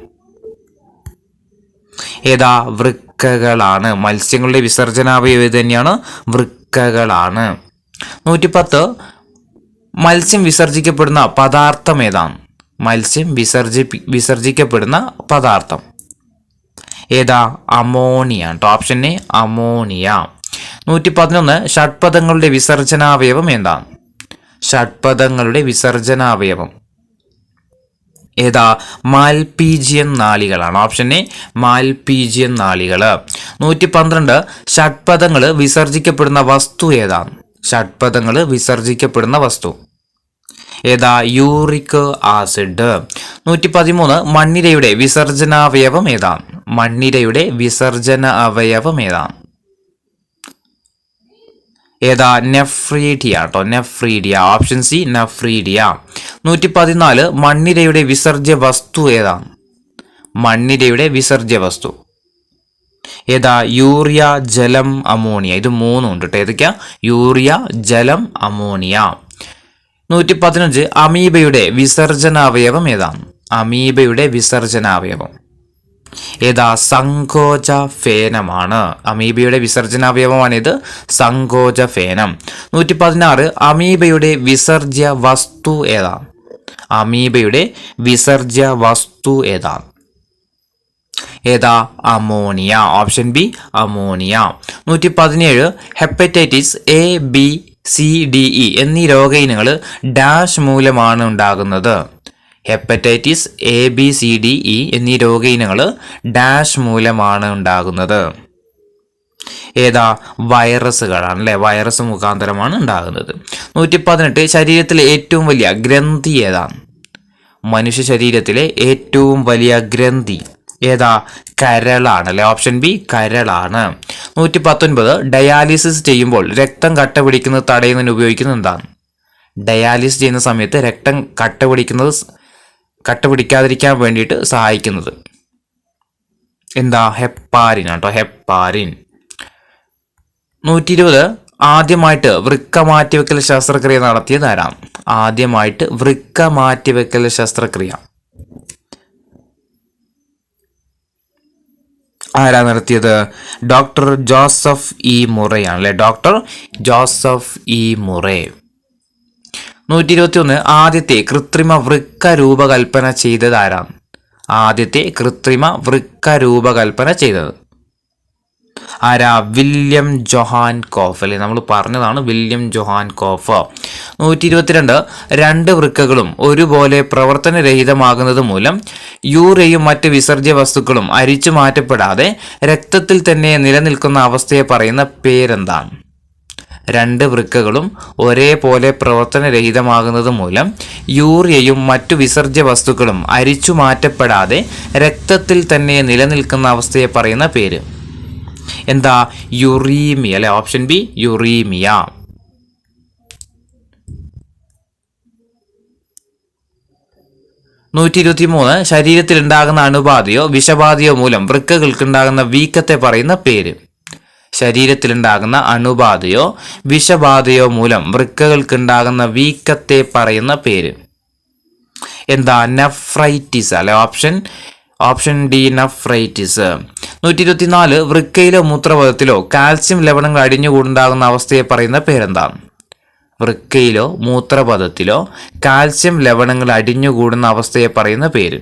ഏതാ? വൃക്കകളാണ്. മത്സ്യങ്ങളുടെ വിസർജനാവയവം തന്നെയാണ് വൃക്കകളാണ്. 110 മത്സ്യം വിസർജിക്കപ്പെടുന്ന പദാർത്ഥം ഏതാണ്? മത്സ്യം വിസർജിക്കപ്പെടുന്ന പദാർത്ഥം ഏതാ? അമോണിയ. Option A ammonia. 111 ഷഡ്പദങ്ങളുടെ വിസർജനാവയവം എന്താണ്? ഷഡ്പദങ്ങളുടെ വിസർജനാവയവം ഏതാ? മാൽപീജിയൻ നാളികളാണ്. ഓപ്ഷൻ എ മാൽപീജിയൻ നാളികൾ. 112 ഷഡ്പദങ്ങൾ വിസർജിക്കപ്പെടുന്ന വസ്തു ഏതാണ്? ഷഡ്പദങ്ങൾ വിസർജിക്കപ്പെടുന്ന വസ്തു ഏതാ? Uric acid. 113 മണ്ണിരയുടെ വിസർജനാവയവം ഏതാണ്? മണ്ണിരയുടെ വിസർജന അവയവം ഏതാണ്? ഏതാ? നെഫ്രീഡിയ കേട്ടോ. നെഫ്രീഡിയ. Option C nephridia. 114 മണ്ണിരയുടെ വിസർജ്യ വസ്തു ഏതാണ്? മണ്ണിരയുടെ വിസർജ്യ വസ്തു ഏതാ? യൂറിയ, ജലം, അമോണിയ. ഇത് മൂന്നും ഉണ്ട് കേട്ടോ. ഏതൊക്കെയാ? യൂറിയ, ജലം, അമോണിയ. 115 അമീബയുടെ വിസർജനാവയവം ഏതാണ്? അമീബയുടെ വിസർജനാവയവം ഏതാ? സങ്കോച ഫേനമാണ്. അമീബയുടെ വിസർജനാവയവമാണിത്, സങ്കോച ഫേനം. 116 അമീബയുടെ വിസർജ്യ വസ്തു ഏതാണ്? അമീബയുടെ വിസർജ്യ വസ്തു ഏതാണ്? ഏതാ? Ammonia. Option B ammonia. 117 hepatitis A, B, C, D, E എന്നീ രോഗയിനങ്ങൾ ഡാഷ് മൂലമാണ് ഉണ്ടാകുന്നത്? Hepatitis A, B, C, D, E എന്നീ രോഗയിനങ്ങൾ ഡാഷ് മൂലമാണ് ഉണ്ടാകുന്നത്? ഏതാ? വൈറസുകളാണ് അല്ലെ. വൈറസ് മുഖാന്തരമാണ് ഉണ്ടാകുന്നത്. 118 ശരീരത്തിലെ ഏറ്റവും വലിയ ഗ്രന്ഥി ഏതാണ്? മനുഷ്യ ശരീരത്തിലെ ഏറ്റവും വലിയ ഗ്രന്ഥി ഏതാ? കരളാണ് അല്ലെ. Option B കരളാണ്. 119 ഡയാലിസിസ് ചെയ്യുമ്പോൾ രക്തം കട്ട പിടിക്കുന്നത് തടയുന്നതിന് ഉപയോഗിക്കുന്നത് എന്താണ്? ഡയാലിസിസ് ചെയ്യുന്ന സമയത്ത് രക്തം കട്ട പിടിക്കാതിരിക്കാൻ വേണ്ടിയിട്ട് സഹായിക്കുന്നത് എന്താ? ഹെപ്പാരിൻ കേട്ടോ. ഹെപ്പാരിൻ. 120 ആദ്യമായിട്ട് വൃക്ക മാറ്റിവെക്കൽ ശസ്ത്രക്രിയ നടത്തിയത് ആരാണ്? ആദ്യമായിട്ട് വൃക്ക മാറ്റിവെക്കൽ ശസ്ത്രക്രിയ ആരാ നടത്തിയത്? ഡോക്ടർ ജോസഫ് ഇ മുറയാണ് അല്ലെ. Doctor Joseph E Murray. 121 ആദ്യത്തെ കൃത്രിമ വൃക്ക രൂപകൽപ്പന ചെയ്തത് ആരാണ്? ആദ്യത്തെ കൃത്രിമ വൃക്ക രൂപകൽപ്പന ചെയ്തത് ആരാ? വില്യം ജോഹാൻ കോഫ് അല്ലെ. നമ്മൾ പറഞ്ഞതാണ് വില്യം ജോഹാൻ കോഫ്. 122 രണ്ട് വൃക്കകളും ഒരുപോലെ പ്രവർത്തനരഹിതമാകുന്നത് മൂലം യൂറിയയും മറ്റ് വിസർജ്യ വസ്തുക്കളും അരിച്ചു മാറ്റപ്പെടാതെ രക്തത്തിൽ തന്നെ നിലനിൽക്കുന്ന അവസ്ഥയെ പറയുന്ന പേരെന്താണ്? രണ്ട് വൃക്കകളും ഒരേപോലെ പ്രവർത്തനരഹിതമാകുന്നത് മൂലം യൂറിയയും മറ്റു വിസർജ്യ വസ്തുക്കളും അരിച്ചു മാറ്റപ്പെടാതെ രക്തത്തിൽ തന്നെ നിലനിൽക്കുന്ന അവസ്ഥയെ പറയുന്ന പേര് എന്താ? യുറീമിയ അല്ലെ. Option B uraemia. 123 ശരീരത്തിൽ ഉണ്ടാകുന്ന അണുബാധയോ വിഷബാധയോ മൂലം വൃക്കകൾക്കുണ്ടാകുന്ന വീക്കത്തെ പറയുന്ന പേര്. ശരീരത്തിലുണ്ടാകുന്ന അണുബാധയോ വിഷബാധയോ മൂലം വൃക്കകൾക്കുണ്ടാകുന്ന വീക്കത്തെ പറയുന്ന പേര് എന്താ? നെഫ്രൈറ്റിസ് അല്ലെ. Option D nephritis. 124 വൃക്കയിലോ മൂത്രപഥത്തിലോ കാൽസ്യം ലവണങ്ങൾ അടിഞ്ഞുകൂടുണ്ടാകുന്ന അവസ്ഥയെ പറയുന്ന പേരെന്താണ്? വൃക്കയിലോ മൂത്രപഥത്തിലോ കാൽസ്യം ലവണങ്ങൾ അടിഞ്ഞുകൂടുന്ന അവസ്ഥയെ പറയുന്ന പേര്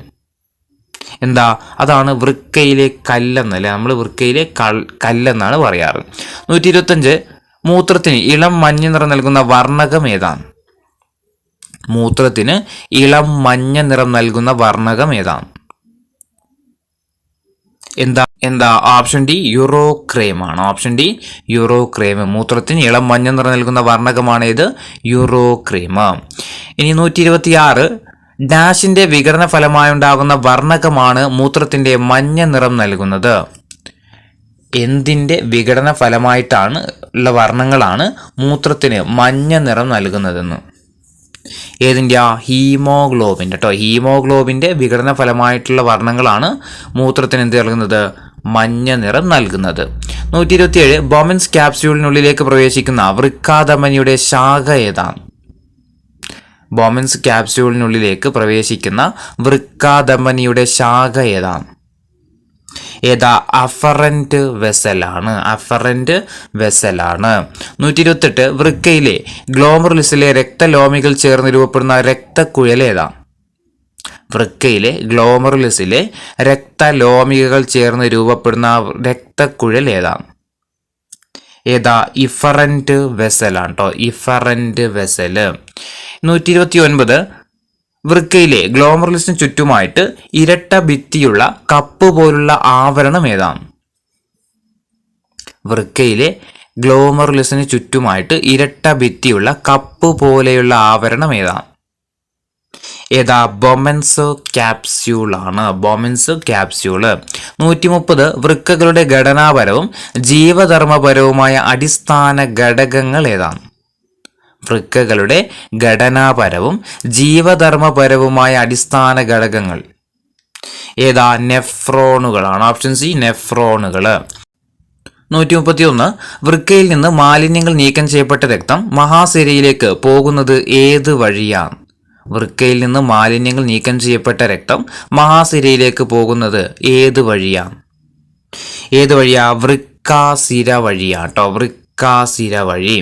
എന്താ? അതാണ് വൃക്കയിലെ കല്ലെന്നല്ലേ, നമ്മൾ വൃക്കയിലെ കല്ലെന്നാണ് പറയാറ്. 125 മൂത്രത്തിന് ഇളം മഞ്ഞ നിറം നൽകുന്ന വർണ്ണകം ഏതാണ്? മൂത്രത്തിന് ഇളം മഞ്ഞ നിറം നൽകുന്ന വർണ്ണകം ഏതാണ്? എന്താ? ഓപ്ഷൻ ഡി യൂറോക്രേം ആണ്. Option D യൂറോക്രേം. മൂത്രത്തിന് ഇളം മഞ്ഞ നിറം നൽകുന്ന വർണ്ണകമാണ് ഇത് യൂറോക്രേം. ഇനി 126 ഡാഷിന്റെ വികരണ ഫലമായുണ്ടാകുന്ന വർണ്ണകമാണ് മൂത്രത്തിന്റെ മഞ്ഞ നിറം നൽകുന്നത്. എന്തിന്റെ വിഘടന ഫലമായിട്ടാണ് ഉള്ള വർണ്ണങ്ങളാണ് മൂത്രത്തിന് മഞ്ഞ നിറം നൽകുന്നതെന്ന്? ഏതിൻ്റെ? ഹീമോഗ്ലോബിൻ്റെ കേട്ടോ. ഹീമോഗ്ലോബിൻ്റെ വിഘടന ഫലമായിട്ടുള്ള വർണ്ണങ്ങളാണ് മൂത്രത്തിന് എന്ത് നൽകുന്നത്? മഞ്ഞ നിറം നൽകുന്നത്. 127 ബൊമൻസ് ക്യാപ്സ്യൂളിനുള്ളിലേക്ക് പ്രവേശിക്കുന്ന വൃക്കാധമനിയുടെ ശാഖ ഏതാണ്? ബൊമൻസ് ക്യാപ്സ്യൂളിനുള്ളിലേക്ക് പ്രവേശിക്കുന്ന വൃക്കാധമനിയുടെ ശാഖ ഏതാണ്? ഏതാ? അഫറന്റ് വെസലാണ്. അഫറന്റ് വെസലാണ്. 128 വൃക്കയിലെ ഗ്ലോമറുലസിലെ രക്തലോമികൾ ചേർന്ന് രൂപപ്പെടുന്ന രക്തക്കുഴൽ ഏതാ? വൃക്കയിലെ ഗ്ലോമറുലസിലെ രക്തലോമികകൾ ചേർന്ന് രൂപപ്പെടുന്ന രക്തക്കുഴൽ ഏതാണ്? ഏതാ? ഇഫറന്റ് വെസലാണ് കേട്ടോ. Efferent vessel. 129 വൃക്കയിലെ ഗ്ലോമറുലസിന് ചുറ്റുമായിട്ട് ഇരട്ട ഭിത്തിയുള്ള കപ്പ് പോലുള്ള ആവരണം ഏതാണ്? വൃക്കയിലെ ഗ്ലോമറുലസിന് ചുറ്റുമായിട്ട് ഇരട്ട ഭിത്തിയുള്ള കപ്പ് പോലെയുള്ള ആവരണം ഏതാണ്? ഏതാ? ബൊമൻസ് ക്യാപ്സ്യൂൾ ആണ്. ബൊമൻസ് ക്യാപ്സ്യൂള്. 130 വൃക്കകളുടെ ഘടനാപരവും ജീവധർമ്മപരവുമായ അടിസ്ഥാന ഘടകങ്ങൾ ഏതാണ്? വൃക്കകളുടെ ഘടനാപരവും ജീവധർമ്മപരവുമായ അടിസ്ഥാന ഘടകങ്ങൾ ഏതാ? നെഫ്രോണുകളാണ്. Option C നെഫ്രോണുകൾ. 131 വൃക്കയിൽ നിന്ന് മാലിന്യങ്ങൾ നീക്കം ചെയ്യപ്പെട്ട രക്തം മഹാസിരയിലേക്ക് പോകുന്നത് ഏത് വഴിയാണ്? വൃക്കയിൽ നിന്ന് മാലിന്യങ്ങൾ നീക്കം ചെയ്യപ്പെട്ട രക്തം മഹാസിരയിലേക്ക് പോകുന്നത് ഏത് വഴിയാണ്? വൃക്കാസിര വഴിയാണ് കേട്ടോ. വൃക്കാസിര വഴി.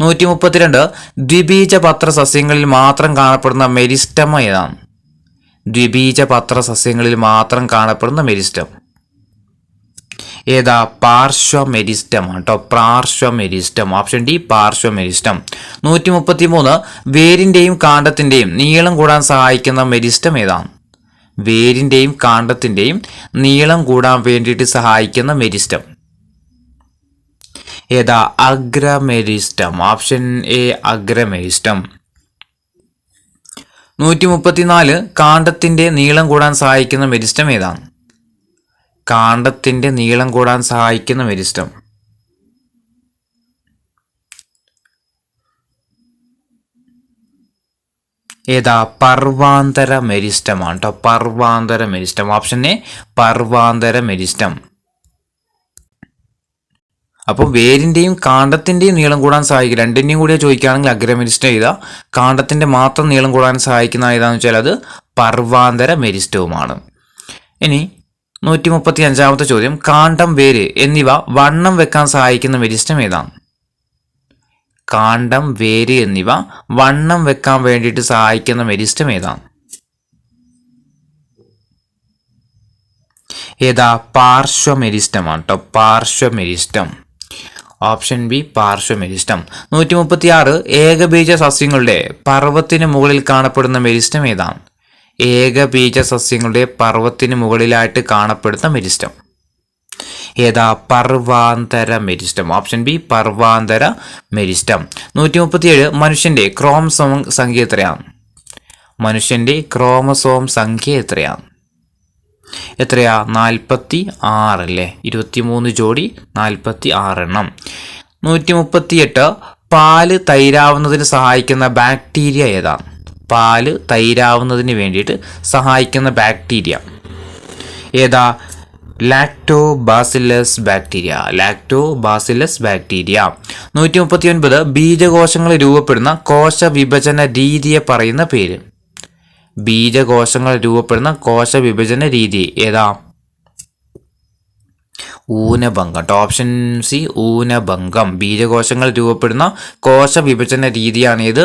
132 ദ്വിബീജപത്ര സസ്യങ്ങളിൽ മാത്രം കാണപ്പെടുന്ന മെരിസ്റ്റം ഏതാണ്? ദ്വിബീജപത്ര സസ്യങ്ങളിൽ മാത്രം കാണപ്പെടുന്ന മെരിസ്റ്റം ഏതാ? പാർശ്വമെരിസ്റ്റം ആണ് കേട്ടോ. പാർശ്വമെരിസ്റ്റം. Option D പാർശ്വമെരിസ്റ്റം. 133 വേരിന്റെയും കാണ്ഡത്തിന്റെയും നീളം കൂടാൻ സഹായിക്കുന്ന മെരിസ്റ്റം ഏതാണ്? വേരിന്റെയും കാണ്ഡത്തിന്റെയും നീളം കൂടാൻ വേണ്ടിയിട്ട് സഹായിക്കുന്ന മെരിസ്റ്റം ഏതാ? അഗ്രമെരിസ്റ്റം. Option A അഗ്രമെരിസ്റ്റം. 134 കാണ്ഡത്തിന്റെ നീളം കൂടാൻ സഹായിക്കുന്ന മെരിസ്റ്റം ഏതാണ്? കാണ്ഡത്തിന്റെ നീളം കൂടാൻ സഹായിക്കുന്ന മെരിസ്റ്റം ഏതാ? പർവാന്തര മെരിസ്റ്റമാണ് കേട്ടോ. പർവാന്തര മെരിസ്റ്റം. ഓപ്ഷൻ എ പർവാന്തര മെരിസ്റ്റം. അപ്പോൾ വേരിന്റെയും കാണ്ഡത്തിന്റെയും നീളം കൂടാൻ സഹായിക്കും. രണ്ടിന്റെയും കൂടെ ചോദിക്കുകയാണെങ്കിൽ അഗ്രമെരിസ്റ്റം എഴുതാം. കാണ്ഡത്തിന്റെ മാത്രം നീളം കൂടാൻ സഹായിക്കുന്ന ഏതാണെന്ന് വെച്ചാൽ അത് പർവാന്തര മെരിസ്റ്റവുമാണ്. ഇനി 135 ചോദ്യം കാണ്ഡം, വേര് എന്നിവ വണ്ണം വെക്കാൻ സഹായിക്കുന്ന മെരിസ്റ്റം ഏതാണ്? കാണ്ഡം, വേര് എന്നിവ വണ്ണം വെക്കാൻ വേണ്ടിയിട്ട് സഹായിക്കുന്ന മെരിസ്റ്റം ഏതാണ്? ഏതാ? പാർശ്വമെരിസ്റ്റമാണ് കേട്ടോ. പാർശ്വമെരിസ്റ്റം. Option B പാർശ്വമെരിസ്റ്റം. 136 ഏകബീജ സസ്യങ്ങളുടെ പർവ്വത്തിന് മുകളിൽ കാണപ്പെടുന്ന മെരിസ്റ്റം ഏതാണ്? ഏകബീജ സസ്യങ്ങളുടെ പർവ്വത്തിന് മുകളിലായിട്ട് കാണപ്പെടുന്ന മെരിസ്റ്റം ഏതാ? പർവാന്തര മെരിസ്റ്റം. ഓപ്ഷൻ ബി പർവാന്തര മെരിസ്റ്റം. 137 മനുഷ്യന്റെ ക്രോമസോം സംഖ്യ എത്രയാണ്? മനുഷ്യന്റെ ക്രോമസോം സംഖ്യ എത്രയാണ്? 46 അല്ലേ? 23 ജോഡി 46 എണ്ണം. 138 പാല് തൈരാവുന്നതിന് സഹായിക്കുന്ന ബാക്ടീരിയ ഏതാണ്? പാല് തൈരാവുന്നതിന് വേണ്ടിയിട്ട് സഹായിക്കുന്ന ബാക്ടീരിയ ഏതാ? Lactobacillus bacteria. Lactobacillus bacteria. 139 ബീജകോശങ്ങൾ രൂപപ്പെടുന്ന കോശ വിഭജന രീതിയെ പറയുന്ന പേര്. ബീജകോശങ്ങൾ രൂപപ്പെടുന്ന കോശ വിഭജന രീതി ഏതാ? ഊനഭംഗം. Option C ഊനഭംഗം. ബീജകോശങ്ങൾ രൂപപ്പെടുന്ന കോശവിഭജന രീതിയാണ് ഇത്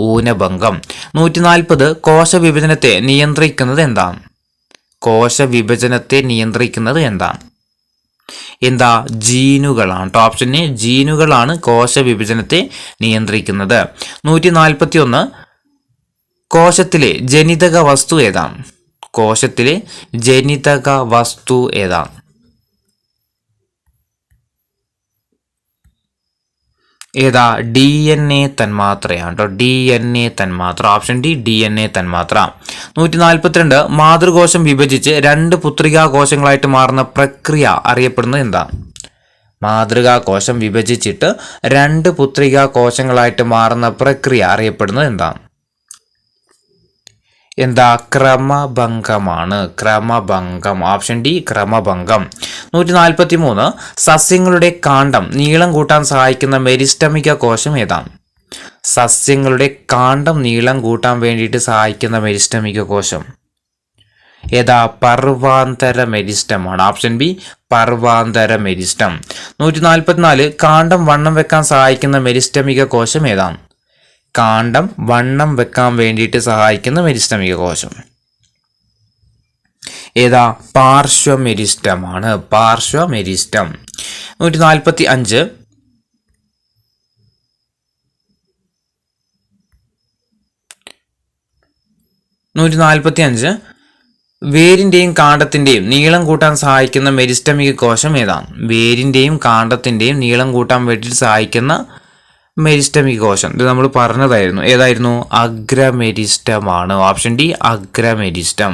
ഊനഭംഗം. 140 കോശവിഭജനത്തെ നിയന്ത്രിക്കുന്നത് എന്താണ്? കോശവിഭജനത്തെ നിയന്ത്രിക്കുന്നത് എന്താണ്? എന്താ? ജീനുകളാണ്. ഓപ്ഷൻ എ ജീനുകളാണ് കോശവിഭജനത്തെ നിയന്ത്രിക്കുന്നത്. 141 കോശത്തിലെ ജനിതക വസ്തു ഏതാണ്? കോശത്തിലെ ജനിതക വസ്തു ഏതാണ്? ഏതാ? DNA തന്മാത്രയാണ് കേട്ടോ. DNA തന്മാത്ര. ഓപ്ഷൻ ഡി DNA തന്മാത്ര. 142 മാതൃകോശം വിഭജിച്ച് 2 പുത്രികാ കോശങ്ങളായിട്ട് മാറുന്ന പ്രക്രിയ അറിയപ്പെടുന്നത് എന്താ? മാതൃകാകോശം വിഭജിച്ചിട്ട് 2 പുത്രികാ കോശങ്ങളായിട്ട് മാറുന്ന പ്രക്രിയ അറിയപ്പെടുന്നത് എന്താ? എന്താ? ക്രമഭംഗമാണ്. ക്രമഭംഗം. Option D ക്രമഭംഗം. 143 സസ്യങ്ങളുടെ കാണ്ഡം നീളം കൂട്ടാൻ സഹായിക്കുന്ന മെരിസ്റ്റമിക കോശം ഏതാണ്? സസ്യങ്ങളുടെ കാണ്ഡം നീളം കൂട്ടാൻ വേണ്ടിയിട്ട് സഹായിക്കുന്ന മെരിസ്റ്റമിക കോശം ഏതാ? പർവാന്തര മെരിസ്റ്റമാണ്. ഓപ്ഷൻ ബി പർവാന്തര മെരിസ്റ്റം. 144 കാണ്ഡം വണ്ണം വെക്കാൻ സഹായിക്കുന്ന മെരിസ്റ്റമിക കോശം ഏതാണ്? കാണ്ഡം വണ്ണം വെക്കാൻ വേണ്ടിയിട്ട് സഹായിക്കുന്ന മെരിസ്റ്റമിക കോശം ഏതാ? പാർശ്വമെരിസ്റ്റമാണ്. പാർശ്വമെരിസ്റ്റം. 145 വേരിന്റെയും കാണ്ഡത്തിന്റെയും നീളം കൂട്ടാൻ സഹായിക്കുന്ന മെരിസ്റ്റമിക കോശം ഏതാണ്? വേരിന്റെയും കാണ്ഡത്തിന്റെയും നീളം കൂട്ടാൻ വേണ്ടിയിട്ട് സഹായിക്കുന്ന മെരിസ്റ്റമിക കോശം ഇത് നമ്മൾ പറഞ്ഞതായിരുന്നു. ഏതായിരുന്നു? അഗ്രമെരിസ്റ്റമാണ്. Option D അഗ്രമെരിസ്റ്റം.